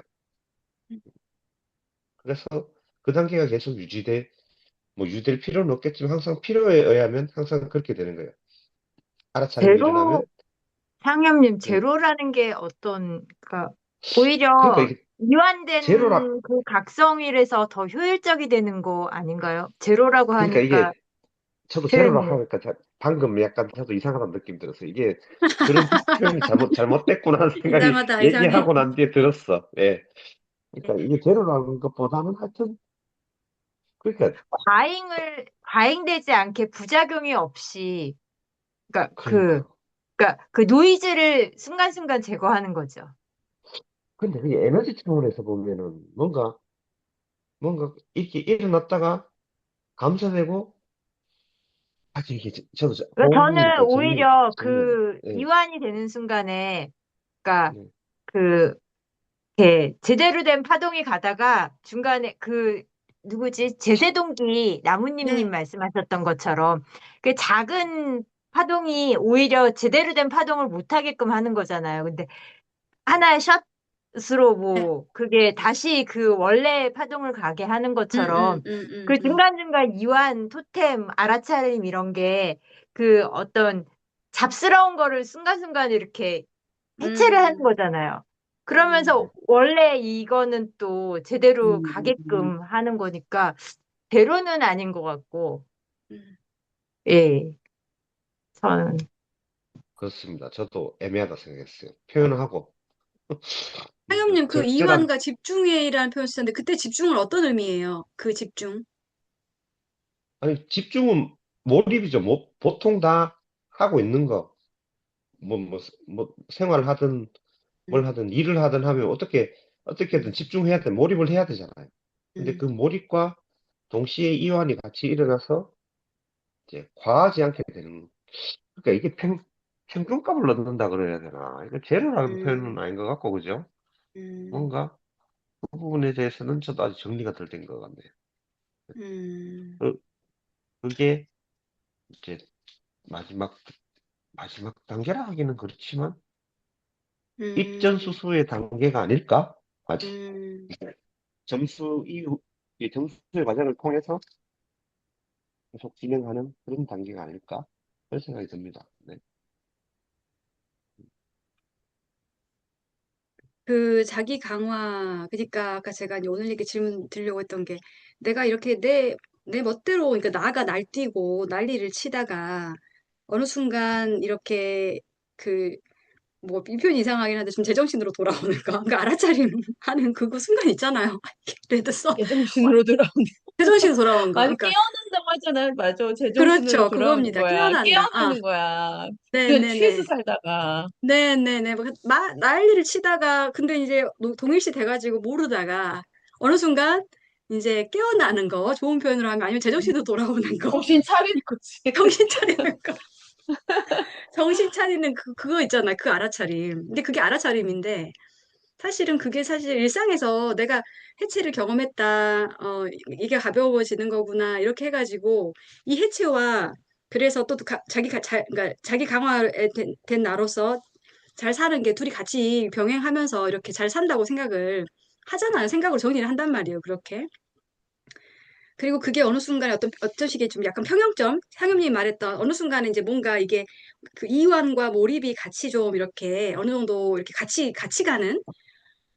그래서 그 단계가 계속 뭐 유지될 필요는 없겠지만 항상 필요에 의하면 항상 그렇게 되는 거예요. 알아차림이 제로, 일어나면 상엽님, 네. 제로라는 게 그러니까 오히려 그러니까 이게 제로라 이완된 그 각성일에서 더 효율적이 되는 거 아닌가요? 제로라고 그러니까 하니까 이게 저도 제로라 표현이. 하니까 방금 약간 저도 이상하다는 느낌 들었어요. 이게 그런 표현이 잘못됐구나 하는 생각이 이상하다, 이상해. 얘기하고 난 뒤에 들었어. 예. 그러니까 이게 제로라는 것보다는 하여튼 그러니까 과잉되지 않게 부작용이 없이, 그러니까 그러니까요. 그러니까 그 노이즈를 순간순간 제거하는 거죠. 근데 그게 에너지 차원에서 보면은 뭔가 이렇게 일어났다가 감소되고 다시 이게 저도 그러니까 호흡이 저는 일단 오히려 정리는 그 예. 이완이 되는 순간에, 그러니까 네. 그 이렇게 제대로 된 파동이 가다가 중간에 누구지? 제세동기 나무님님 네, 말씀하셨던 것처럼 그 작은 파동이 오히려 제대로 된 파동을 못 하게끔 하는 거잖아요. 근데 하나의 샷으로 네. 뭐 그게 다시 그 원래 파동을 가게 하는 음, 음, 것처럼 음, 음, 그 중간중간 이완, 토템, 알아차림 이런 게 그 어떤 잡스러운 거를 순간순간 이렇게 해체를 하는 음, 거잖아요. 음, 그러면서 원래 이거는 또 제대로 음. 가게끔 하는 거니까 제로는 아닌 것 같고, 음. 예, 저는 그렇습니다. 저도 애매하다 생각했어요. 표현하고 뭔가 상엽님, 그 적절한 이완과 집중해라는 표현 쓰셨는데, 그때 집중은 어떤 의미예요? 그 집중. 아니 집중은 몰입이죠. 뭐 보통 다 하고 있는 거 뭐 생활을 하든 뭘 음, 하든 일을 하든 하면 어떻게든 음, 집중해야 돼. 몰입을 해야 되잖아요. 근데 그 음, 몰입과 동시에 이완이 같이 일어나서 이제 과하지 않게 되는. 그러니까 이게 평균값을 넣는다 그래야 되나? 이거 제로라는 표현은 음, 아닌 것 같고, 그죠? 음, 뭔가 그 부분에 대해서는 저도 아직 정리가 덜 된 것 같네요. 음, 그, 그게 이제 마지막, 마지막 단계라 하기는 그렇지만, 음, 입전수수의 단계가 아닐까? 아직. 음. 점수 이후, 이 점수의 과정을 통해서 계속 진행하는 그런 단계가 아닐까? 그런 생각이 듭니다. 네. 그 자기 강화, 그러니까 아까 제가 이제 오늘 얘기 질문 드리려고 했던 게 내가 이렇게 내 멋대로, 그러니까 나가 날뛰고 난리를 치다가 어느 순간 이렇게 그 뭐 이 표현 이상하긴 한데 좀 제정신으로 돌아오는 거, 그러니까 알아차림 하는 그거 순간 있잖아요. 레드 써 제정신으로 돌아오는. 제정신으로 돌아오는 거. 아니, 그러니까 깨어난다고 하잖아요. 맞아. 제정신으로 그렇죠. 돌아오는 그겁니다. 거야. 깨어난다. 아, 깨어나는 거야. 그냥 취해서 네네네. 살다가. 네네네. 뭐 난리를 치다가, 근데 이제 동일시 돼가지고 모르다가, 어느 순간, 이제 깨어나는 거, 좋은 표현으로 하면, 아니면 제정신으로 돌아오는 거, 정신 차리는 거지. 정신 차리는 거, 정신 차리는 그거 있잖아. 그 알아차림. 근데 그게 알아차림인데, 사실은 그게 사실 일상에서 내가 해체를 경험했다, 이게 가벼워지는 거구나, 이렇게 해가지고, 이 해체와, 그래서 또 그러니까 자기 강화된 된 나로서 잘 사는 게 둘이 같이 병행하면서 이렇게 잘 산다고 생각을 하잖아요. 생각으로 정리를 한단 말이에요. 그렇게. 그리고 그게 어느 순간에 어떤 식의 좀 약간 평형점, 상엽님이 말했던 어느 순간에 이제 뭔가 이게 그 이완과 몰입이 같이 좀 이렇게 어느 정도 이렇게 같이 가는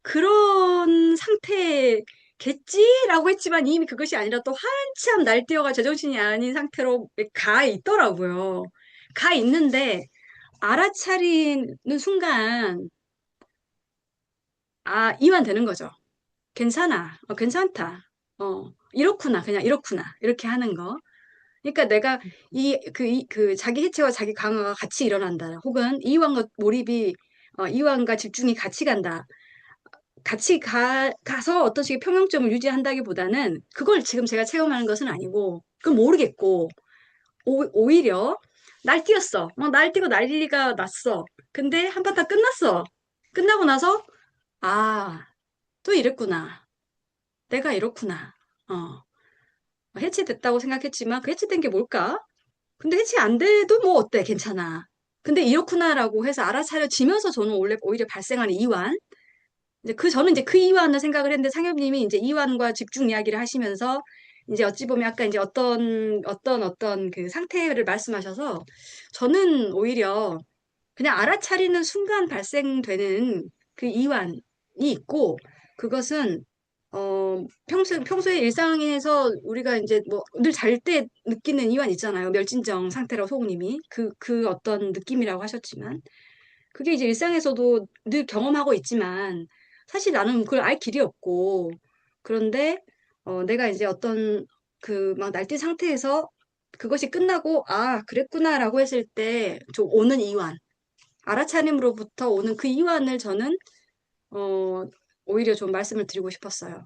그런 상태겠지라고 했지만 이미 그것이 아니라 또 한참 날뛰어가 제정신이 아닌 상태로 가 있더라고요. 가 있는데 알아차리는 순간 이완되는 거죠. 괜찮아. 괜찮다. 이렇구나. 그냥 이렇구나. 이렇게 하는 거. 그러니까 내가 그 자기 해체와 자기 강화가 같이 일어난다. 혹은 이완과 몰입이, 이완과 집중이 같이 간다. 가서 어떤 식의 평형점을 유지한다기보다는 그걸 지금 제가 체험하는 것은 아니고, 그건 모르겠고, 오히려 날뛰었어. 날뛰고 난리가 났어. 근데 한판 다 끝났어. 끝나고 나서, 아, 또 이랬구나. 내가 이렇구나. 어, 해체됐다고 생각했지만 그 해체된 게 뭘까? 근데 해체 안 돼도 뭐 어때? 괜찮아. 근데 이렇구나라고 해서 알아차려지면서 저는 원래 오히려 발생하는 이완. 저는 이제 그 이완을 생각을 했는데 상엽님이 이제 이완과 집중 이야기를 하시면서 이제 어찌 보면 약간 이제 어떤 그 상태를 말씀하셔서 저는 오히려 그냥 알아차리는 순간 발생되는 그 이완이 있고, 그것은, 평소에 일상에서 우리가 이제 뭐 늘 잘 때 느끼는 이완 있잖아요. 멸진정 상태라고 소국님이. 그 어떤 느낌이라고 하셨지만. 그게 이제 일상에서도 늘 경험하고 있지만, 사실 나는 그걸 알 길이 없고, 그런데, 내가 이제 어떤 그 막 날뛴 상태에서 그것이 끝나고, 그랬구나라고 했을 때 좀 오는 이완. 알아차림으로부터 오는 그 이완을 저는 어, 오히려 좀 말씀을 드리고 싶었어요.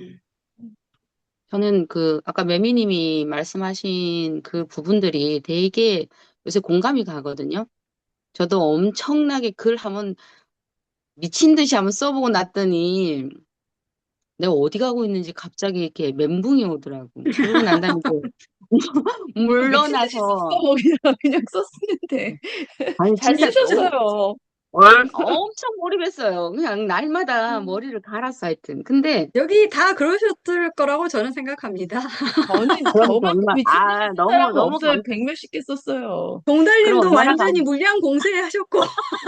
음. 저는 아까 매미님이 말씀하신 그 부분들이 되게 요새 공감이 가거든요. 저도 엄청나게 글 한번 미친 듯이 한번 써보고 났더니 내가 어디 가고 있는지 갑자기 이렇게 멘붕이 오더라고. 그러고 난 다음에 이제 미친 듯이 물러나서, 썼어. 그냥 썼으면 돼. 아니, 잘 진짜 쓰셨어요. 엄청 몰입했어요. 그냥 날마다 머리를 갈았어, 하여튼. 근데, 여기 다 그러셨을 거라고 저는 생각합니다. 저는 그러면서 저만큼 미친 듯이 쓴 너무, 사람은 너무 없어요. 백 몇십 개 썼어요. 그럼 동달님도 얼마나 완전히 물량 공세하셨고,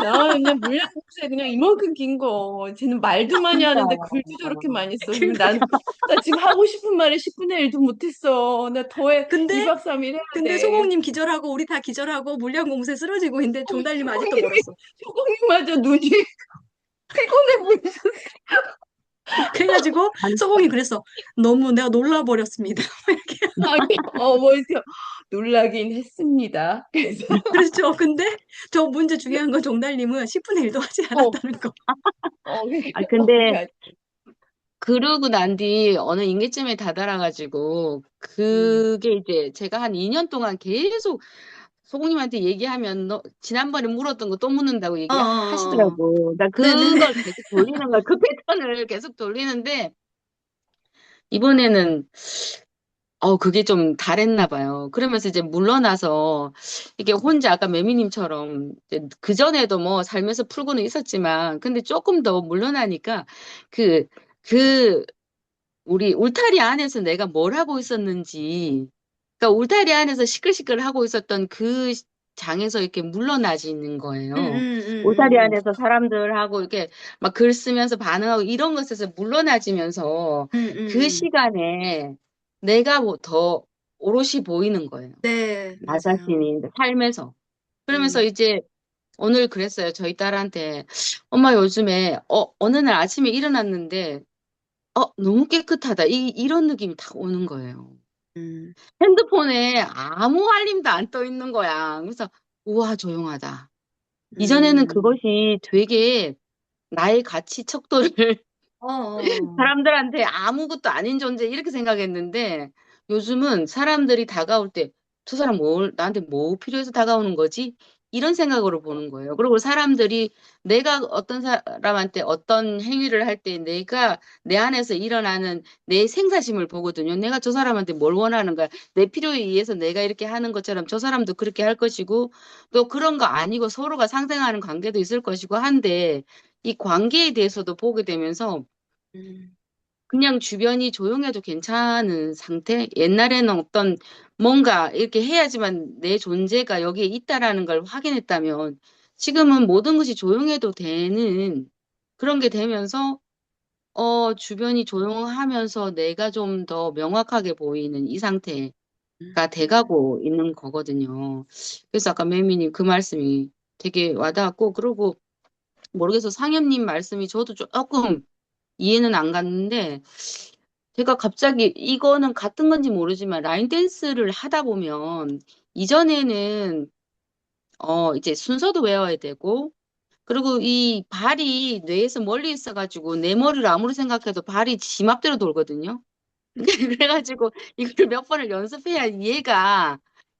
나 그냥 물량국세 그냥 이만큼 긴 거. 쟤는 말도 많이 진짜. 하는데 글도 저렇게 많이 써. 그러면 그러니까. 나 지금 하고 싶은 말의 10분의 1도 못했어. 나 더해 근데 2박 3일 해야 근데 돼. 소공님 기절하고 우리 다 기절하고 물량 공세 쓰러지고 있는데 종달님 아직도 효공님이, 멀었어. 효공님마저 눈이 피곤해 보이셔. 그래가지고 아니, 소공이 그랬어. 너무 내가 놀라버렸습니다. 아니, 뭐 이렇게 놀라긴 했습니다. 그래서, 그렇죠. 근데 저 문제 중요한 건 종달님은 10분의 1도 하지 어, 않았다는 거. 근데, 그러니까, 그러고 난 뒤 어느 임계점에 다다라가지고, 음. 그게 이제 제가 한 2년 동안 계속 소공님한테 얘기하면 지난번에 물었던 거 또 묻는다고 어, 어, 어. 어. 얘기하시더라고. 나 네네네. 그걸 계속 돌리는 거야. 그 패턴을 계속 돌리는데, 이번에는 그게 좀 다랬나 봐요. 그러면서 이제 물러나서 이게 혼자 아까 매미님처럼 그전에도 뭐 살면서 풀고는 있었지만 근데 조금 더 물러나니까 그, 그 우리 울타리 안에서 내가 뭘 하고 있었는지 그러니까 울타리 안에서 시끌시끌 하고 있었던 그 장에서 이렇게 물러나지는 거예요. 울타리 안에서 사람들하고 이렇게 막 글 쓰면서 반응하고 이런 것에서 물러나지면서 그 시간에 내가 더 오롯이 보이는 거예요. 네, 나 맞아요. 자신이 살면서. 그러면서 음. 이제 오늘 그랬어요. 저희 딸한테 엄마 요즘에 어느 날 아침에 일어났는데 너무 깨끗하다. 이런 느낌이 딱 오는 거예요. 음. 핸드폰에 아무 알림도 안 떠 있는 거야. 그래서, 우와, 조용하다. 이전에는 음. 그것이 되게 나의 가치 척도를 어, 어. 사람들한테 아무것도 아닌 존재 이렇게 생각했는데 요즘은 사람들이 다가올 때 저 사람 나한테 뭐 필요해서 다가오는 거지? 이런 생각으로 보는 거예요. 그리고 사람들이 내가 어떤 사람한테 어떤 행위를 할 때 내가 내 안에서 일어나는 내 생사심을 보거든요. 내가 저 사람한테 뭘 원하는가? 내 필요에 의해서 내가 이렇게 하는 것처럼 저 사람도 그렇게 할 것이고 또 그런 거 아니고 서로가 상생하는 관계도 있을 것이고 한데 이 관계에 대해서도 보게 되면서 음. 그냥 주변이 조용해도 괜찮은 상태? 옛날에는 어떤 뭔가 이렇게 해야지만 내 존재가 여기에 있다라는 걸 확인했다면 지금은 모든 것이 조용해도 되는 그런 게 되면서 주변이 조용하면서 내가 좀 더 명확하게 보이는 이 상태가 돼가고 있는 거거든요. 그래서 아까 매미님 그 말씀이 되게 와닿았고, 그리고 모르겠어. 상현님 말씀이 저도 조금 이해는 안 갔는데, 제가 갑자기 이거는 같은 건지 모르지만 라인 댄스를 하다 보면 이전에는 이제 순서도 외워야 되고 그리고 이 발이 뇌에서 멀리 있어가지고 내 머리를 아무리 생각해도 발이 지 맘대로 돌거든요. 그래가지고 이걸 몇 번을 연습해야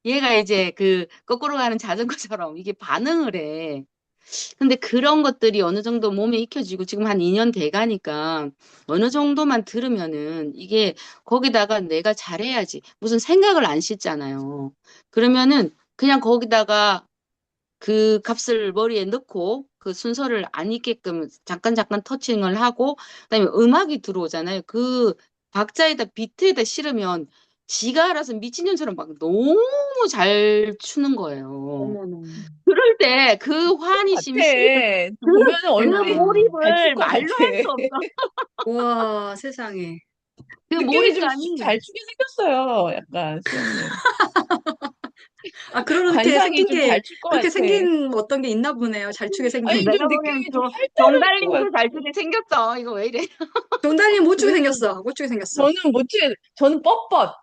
얘가 이제 그 거꾸로 가는 자전거처럼 이게 반응을 해. 근데 그런 것들이 어느 정도 몸에 익혀지고 지금 한 2년 돼 가니까 어느 정도만 들으면은 이게 거기다가 내가 잘해야지. 무슨 생각을 안 씻잖아요. 그러면은 그냥 거기다가 그 값을 머리에 넣고 그 순서를 안 잊게끔 잠깐 잠깐 터칭을 하고 그다음에 음악이 들어오잖아요. 그 박자에다 비트에다 실으면 지가 알아서 미친년처럼 막 너무 잘 추는 거예요. 어머나. 그럴 때 그 환희심, 같아. 그, 보면은 그 얼굴이 대단하다. 잘 출 몰입을 것 같아. 말로 할 수 없어. 와, 세상에. 그 느낌이 좀 몰입감이, 잘 추게 생겼어요. 약간 수영님. 아, 그렇게 관상이 생긴 좀 잘 게, 출 것 그렇게 같아. 생긴 어떤 게 있나 보네요. 잘 추게 아니 생긴. 좀 내가 보기엔 느낌이 좀 활달할 것 같아. 정달님도 잘 추게 생겼어. 이거 왜 이래? 정달님 못 추게 그래서 생겼어. 못 추게 생겼어. 저는 저는 뻣뻣.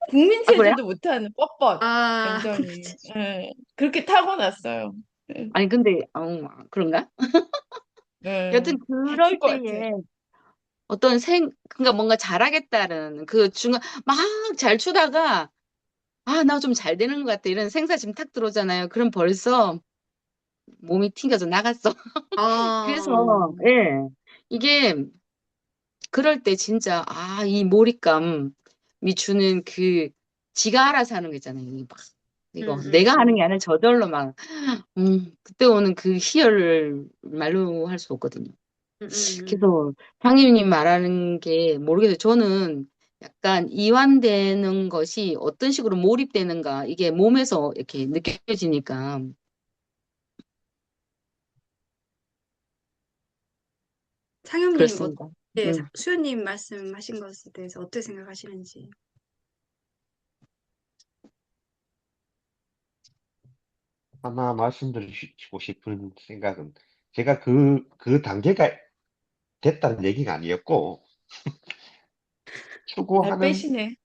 국민 아, 그래요? 체조도 못하는 뻣뻣. 아, 완전히. 예. 그렇게 타고났어요. 예. 아니, 근데, 그런가? 예. 여튼 잘 출 그럴 것 같아. 때에 어떤 그러니까 뭔가 잘하겠다는 그 중간, 막 잘 추다가, 나 좀 잘 되는 것 같아. 이런 생사심 탁 들어오잖아요. 그럼 벌써 몸이 튕겨져 나갔어. 아, 그래서, 예. 이게, 그럴 때 진짜, 이 몰입감이 주는 지가 알아서 하는 거 있잖아요. 이거, 내가 하는 게 아니라 저절로 막, 그때 오는 그 희열을 말로 할 수 없거든요. 음, 음, 음. 그래서 상임님 말하는 게 모르겠어요. 저는 약간 이완되는 것이 어떤 식으로 몰입되는가, 이게 몸에서 이렇게 느껴지니까 상영님, 그렇습니다. 예, 음. 수연님 말씀하신 것에 대해서 어떻게 생각하시는지. 하나 말씀드리고 싶은 생각은 제가 그 단계가 됐다는 얘기가 아니었고, 잘 추구하는, 빼시네.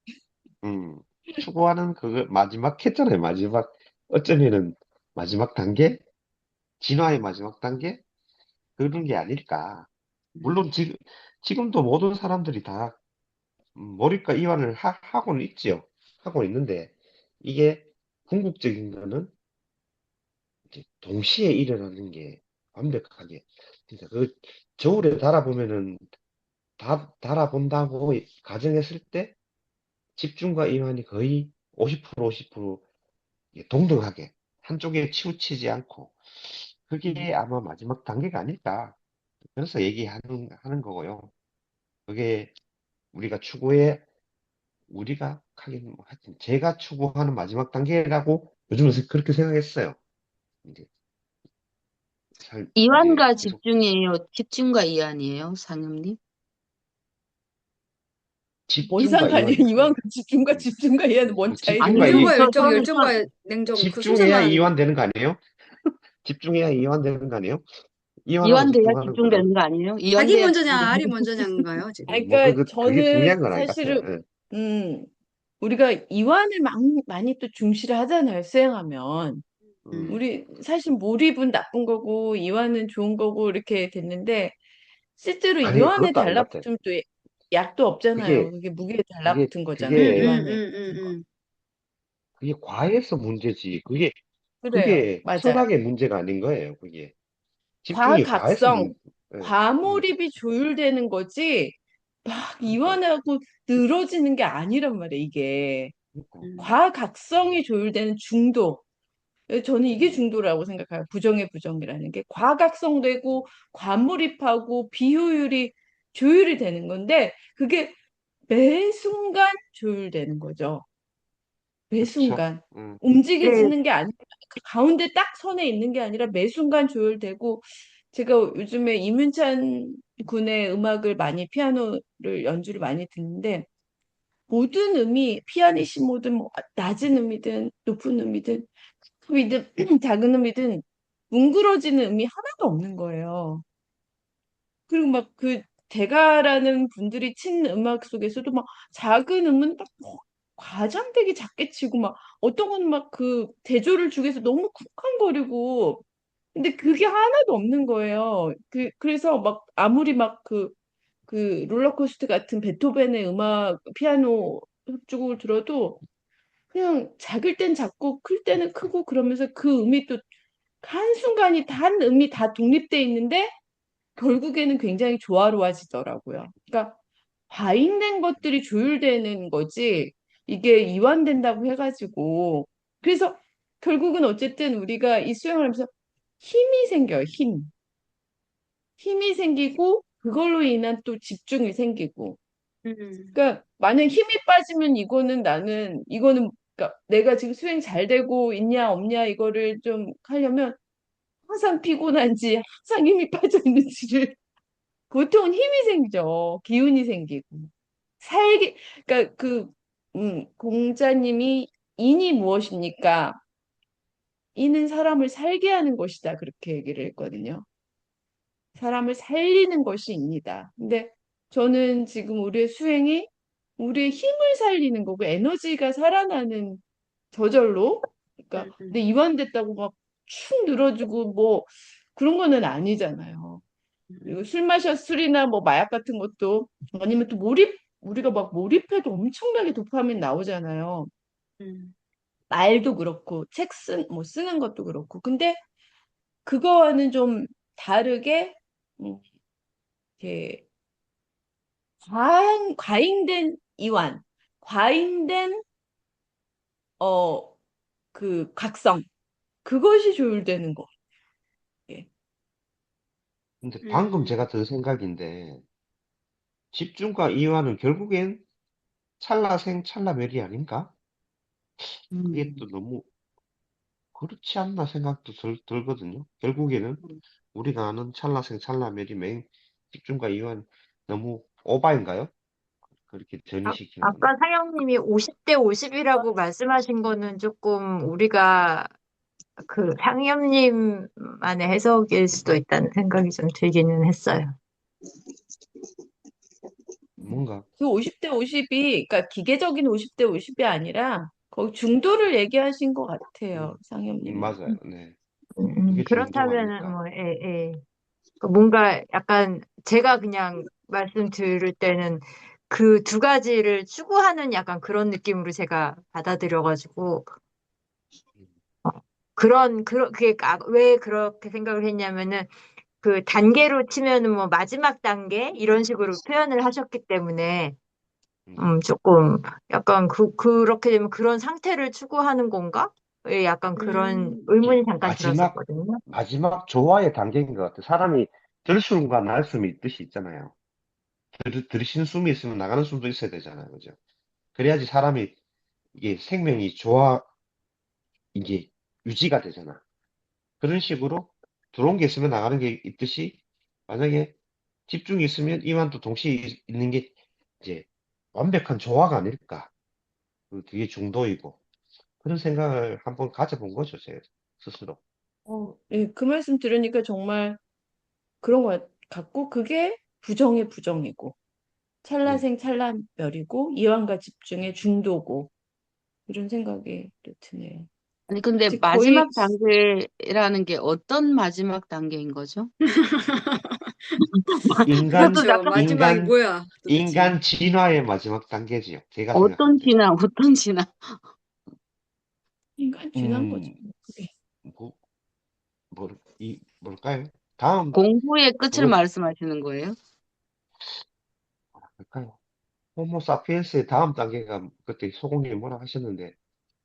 음, 추구하는 그 마지막 했잖아요. 마지막, 어쩌면은 마지막 단계? 진화의 마지막 단계? 그런 게 아닐까. 물론 지금도 모든 사람들이 다 몰입과 이완을 하고는 있지요. 하고 있는데, 이게 궁극적인 거는 이제 동시에 일어나는 게 완벽하게. 진짜 그 저울에 달아보면은 달아본다고 가정했을 때 집중과 이완이 거의 50% 50% 동등하게 한쪽에 치우치지 않고 그게 아마 마지막 단계가 아닐까. 그래서 하는 거고요. 그게 우리가 추구해 우리가 하긴 뭐 하여튼 제가 추구하는 마지막 단계라고 요즘은 그렇게 생각했어요. 이제 이제 이완과 계속 집중이에요. 집중과 이완이에요, 상임님. 뭔 집중과 상관이야? 이완이 이왕 아니에요. 그 집중과 얘는 뭔 차이를 아니, 집중과 해? 열정과 저는 열정과 냉정, 그 집중해야 순수만, 이완되는 거 아니에요? 집중해야 이완되는 거 아니에요? 이완하고 이완돼야 집중하는 거는 집중되는 거 아니에요? 자기 이완돼야 먼저냐, 집중되는 알이 거. 먼저냐인가요, 지금? 아니, 뭐 그러니까 그게 중요한 저는 건 아닌 것 같아요. 사실은, 예. 음, 우리가 이완을 많이 또 중시를 하잖아요, 수행하면. 음. 음. 우리 사실 몰입은 나쁜 거고, 이완은 좋은 거고, 이렇게 됐는데, 실제로 아니 이완에 그것도 아닌 것 같아. 달라붙으면 또 약도 없잖아요. 그게 그게 무게에 그게 달라붙은 거잖아요, 음, 그게 음, 이완에. 음, 음, 음. 그게 과해서 문제지. 그게 그래요. 그게 맞아요. 철학의 문제가 아닌 거예요. 그게 집중이 과해서 과각성, 예. 음. 과몰입이 조율되는 거지, 막 그러니까 이완하고 늘어지는 게 아니란 말이에요, 이게. 그러니까 음. 과각성이 조율되는 중도. 저는 이게 음. 중도라고 생각해요. 부정의 부정이라는 게. 과각성되고, 과몰입하고, 비효율이 조율이 되는 건데, 그게 매 순간 조율되는 거죠. 매 그렇죠. 순간. 음. 네, 움직여지는 게 아니라, 그 가운데 딱 선에 있는 게 아니라 매 순간 조율되고, 제가 요즘에 이문찬 군의 음악을 많이, 피아노를 연주를 많이 듣는데, 모든 음이 피아니시모든 뭐 낮은 음이든 높은 음이든 큰 음이든 작은 음이든 뭉그러지는 음이 하나도 없는 거예요. 그리고 막 그 대가라는 분들이 친 음악 속에서도 막 작은 음은 막 과장되게 작게 치고 막 어떤 건 막 그 대조를 주기위해서 너무 쿵쾅거리고 근데 그게 하나도 없는 거예요. 그래서 막 아무리 막 그 롤러코스터 같은 베토벤의 음악 피아노 협주곡을 들어도 그냥 작을 땐 작고 클 때는 크고 그러면서 그 음이 또 한순간이 단 음이 다 독립돼 있는데 결국에는 굉장히 조화로워지더라고요. 그러니까 과잉된 것들이 조율되는 거지 이게 이완된다고 해가지고 그래서 결국은 어쨌든 우리가 이 수행을 하면서 힘이 생겨요. 힘이 생기고 그걸로 인한 또 집중이 생기고 음. 그러니까 만약 힘이 빠지면 이거는 그러니까 내가 지금 수행 잘 되고 있냐 없냐 이거를 좀 하려면 항상 피곤한지 항상 힘이 빠져 있는지를 보통은 힘이 생기죠. 기운이 생기고 살기 그러니까 공자님이 인이 무엇입니까? 인은 사람을 살게 하는 것이다 그렇게 얘기를 했거든요. 사람을 살리는 것이 인이다. 근데 저는 지금 우리의 수행이 우리의 힘을 살리는 거고 에너지가 살아나는 저절로 그러니까 음, 음, 근데 이완됐다고 막 축 늘어지고 뭐 그런 거는 아니잖아요. 그리고 술이나 뭐 마약 같은 것도 아니면 또 우리가 막 몰입해도 엄청나게 도파민 나오잖아요. 음, 말도 그렇고 뭐 쓰는 것도 그렇고 근데 그거와는 좀 다르게 음, 이렇게 과잉된 이완, 과잉된 각성 그것이 조율되는 거. 예. 근데 방금 음, 제가 든 생각인데 집중과 이완은 결국엔 찰나생 찰나멸이 아닌가? 그게 음. 또 너무 그렇지 않나 생각도 들거든요. 결국에는 우리가 아는 찰나생 찰나멸이 집중과 이완 너무 오바인가요? 그렇게 전이시키는 거는. 아까 상영님이 50대 50이라고 말씀하신 거는 조금 우리가 그 상영님만의 해석일 수도 있다는 생각이 좀 들기는 했어요. 뭔가 그 50대 50이 그러니까 기계적인 50대 50이 아니라 거기 중도를 얘기하신 것 같아요. 상현님이. 맞아요. 네. 그게 중도 그렇다면은 아닐까. 뭐, 예, 예. 그 뭔가 약간 제가 그냥 말씀 들을 때는 그 두 가지를 추구하는 약간 그런 느낌으로 제가 받아들여가지고 음, 왜 그렇게 생각을 했냐면은 그 단계로 치면은 뭐 마지막 단계 이런 식으로 표현을 하셨기 때문에 음. 조금 약간 그렇게 되면 그런 상태를 추구하는 건가? 예, 약간 그런 이게 의문이 잠깐 마지막, 들었었거든요. 마지막 조화의 단계인 것 같아요. 사람이 들숨과 날숨이 있듯이 있잖아요. 들이쉬는 숨이 있으면 나가는 숨도 있어야 되잖아요. 그죠? 그래야지 사람이, 이게 생명이 이게 유지가 되잖아. 그런 식으로 들어온 게 있으면 나가는 게 있듯이, 만약에 집중이 있으면 이완도 동시에 있는 게 이제 완벽한 조화가 아닐까. 그게 중도이고. 그런 생각을 한번 가져본 거죠, 제 스스로. 예, 그 말씀 들으니까 정말 그런 것 같고 그게 부정의 부정이고 네. 찰나생 찰나멸이고 이완과 집중의 중도고 이런 생각이 또 드네요. 아니, 근데 이제 거의 마지막 단계라는 게 어떤 마지막 단계인 거죠? 인간, 그것도 그렇죠. 약간 마지막이 인간, 뭐야, 도대체. 인간 진화의 마지막 단계지요. 제가 생각할 어떤 때. 진화, 어떤 진화. 인간 지난 거죠. 음, 그게. 뭐, 뭘까요? 다음, 공부의 끝을 뭐, 말씀하시는 거예요? 뭘까요? 호모 사피엔스의 다음 단계가 그때 소공님이 뭐라 하셨는데,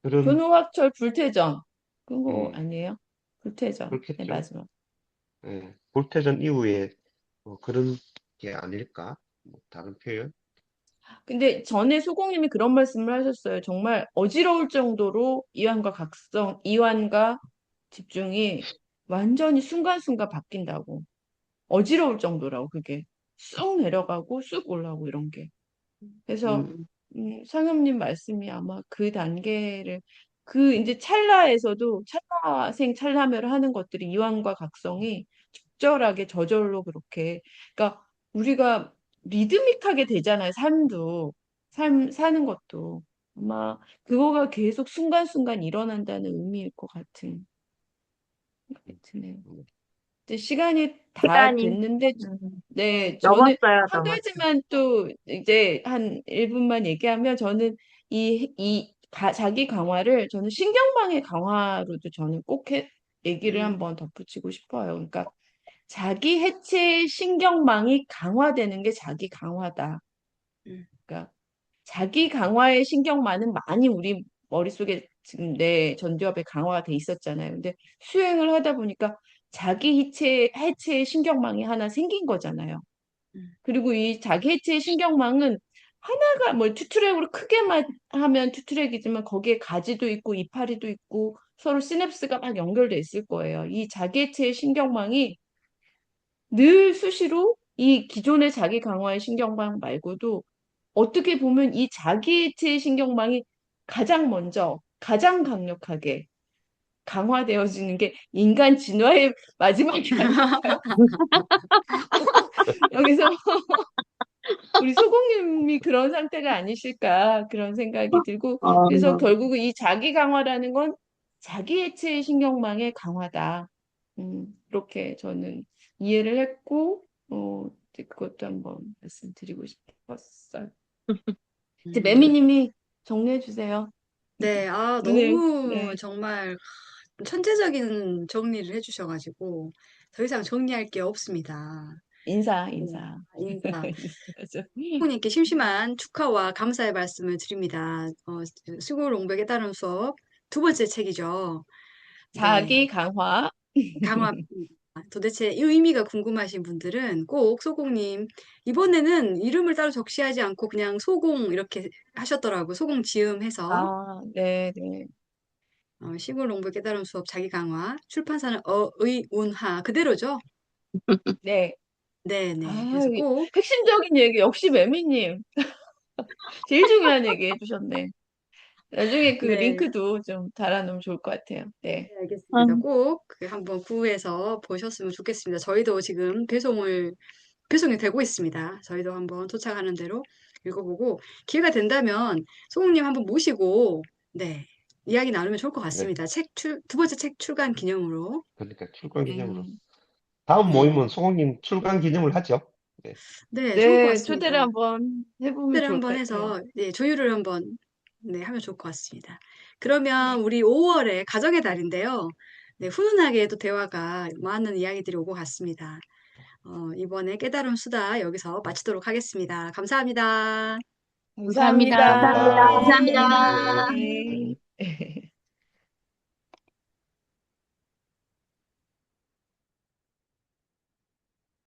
그런, 근호학철 불퇴전 그거 예, 아니에요? 불퇴전 네 그렇겠죠. 마지막. 예, 볼테전 이후에 뭐 그런 게 아닐까? 뭐 다른 표현? 근데 전에 소공님이 그런 말씀을 하셨어요. 정말 어지러울 정도로 이완과 집중이 완전히 순간순간 바뀐다고. 어지러울 정도라고 그게 쑥 내려가고 쑥 올라오고 이런 게. 그래서 음, 상엽님 말씀이 아마 그 단계를 그 이제 찰나에서도 찰나생 찰나멸을 하는 것들이 이완과 각성이 적절하게 저절로 그렇게 그러니까 우리가 리드믹하게 되잖아요. 삶도 삶 사는 것도 아마 그거가 계속 순간순간 일어난다는 의미일 것 같은 생각이 드네요. 음, 이제 시간이 다 시간이 됐는데, 네, 저는 넘었어요, 한 넘었어요. 가지만 또 이제 한 1분만 얘기하면 저는 자기 강화를 저는 신경망의 강화로도 저는 꼭 얘기를 음, 한번 덧붙이고 싶어요. 그러니까 자기 해체의 신경망이 강화되는 게 자기 강화다. 음, 그러니까 자기 강화의 신경만은 많이 우리 머릿속에 지금 내 전두엽에 강화가 돼 있었잖아요. 근데 수행을 하다 보니까 자기 해체의 신경망이 하나 생긴 거잖아요. 음, 그리고 이 자기 해체의 신경망은 하나가 뭐 투트랙으로 크게만 하면 투트랙이지만 거기에 가지도 있고 이파리도 있고 서로 시냅스가 막 연결돼 있을 거예요. 이 자기 해체의 신경망이 늘 수시로 이 기존의 자기 강화의 신경망 말고도 어떻게 보면 이 자기애체 신경망이 가장 먼저, 가장 강력하게 강화되어지는 게 인간 진화의 마지막이 아닐까요? 여기서 우리 소공님이 그런 상태가 아니실까 그런 생각이 들고 그래서 어, 결국 이 자기 강화라는 건 자기애체 신경망의 강화다. 그렇게 저는 이해를 했고 이제 그것도 한번 말씀드리고 싶었어요. 이제 네. 매미님이 정리해 주세요. 네, 아, 오늘 너무 네 정말 천재적인 정리를 해주셔가지고 더 이상 정리할 게 없습니다. 인사 네, 인사 인사. 인사죠. 부모님께 심심한 축하와 감사의 말씀을 드립니다. 수고롱백에 따른 수업 두 번째 책이죠. 네, 자기 강화 강화. 도대체 이 의미가 궁금하신 분들은 꼭 소공님, 이번에는 이름을 따로 적시하지 않고 그냥 소공 이렇게 하셨더라고요. 소공 지음해서. 아, 네, 네, 시골 농부 깨달음 수업 자기 강화. 출판사는 어의운하. 그대로죠? 네. 네네. 아, 그래서 꼭, 핵심적인 얘기 역시 매미님 제일 중요한 얘기 해주셨네. 나중에 그 네. 링크도 좀 달아놓으면 좋을 것 같아요. 네, 네, 알겠습니다. 꼭 한번 구해서 보셨으면 좋겠습니다. 저희도 지금 배송이 되고 있습니다. 저희도 한번 도착하는 대로 읽어보고, 기회가 된다면 소국님 한번 모시고, 네, 이야기 나누면 좋을 것 네. 같습니다. 두 번째 책 출간 기념으로. 그러니까 출간 기념으로. 음, 다음 네. 모임은 소공님 출간 기념을 하죠. 네. 네, 좋을 것 네, 같습니다. 초대를 한번 해보면 초대를 좋을 한번 것 같아요. 해서, 네, 조율을 한번, 네, 하면 좋을 것 같습니다. 그러면 우리 5월에 가정의 달인데요. 네, 훈훈하게 또 대화가 많은 이야기들이 오고 갔습니다. 이번에 깨달은 수다 여기서 마치도록 하겠습니다. 감사합니다. 감사합니다. 감사합니다. 감사합니다. 감사합니다. 네. 네. 네. 네.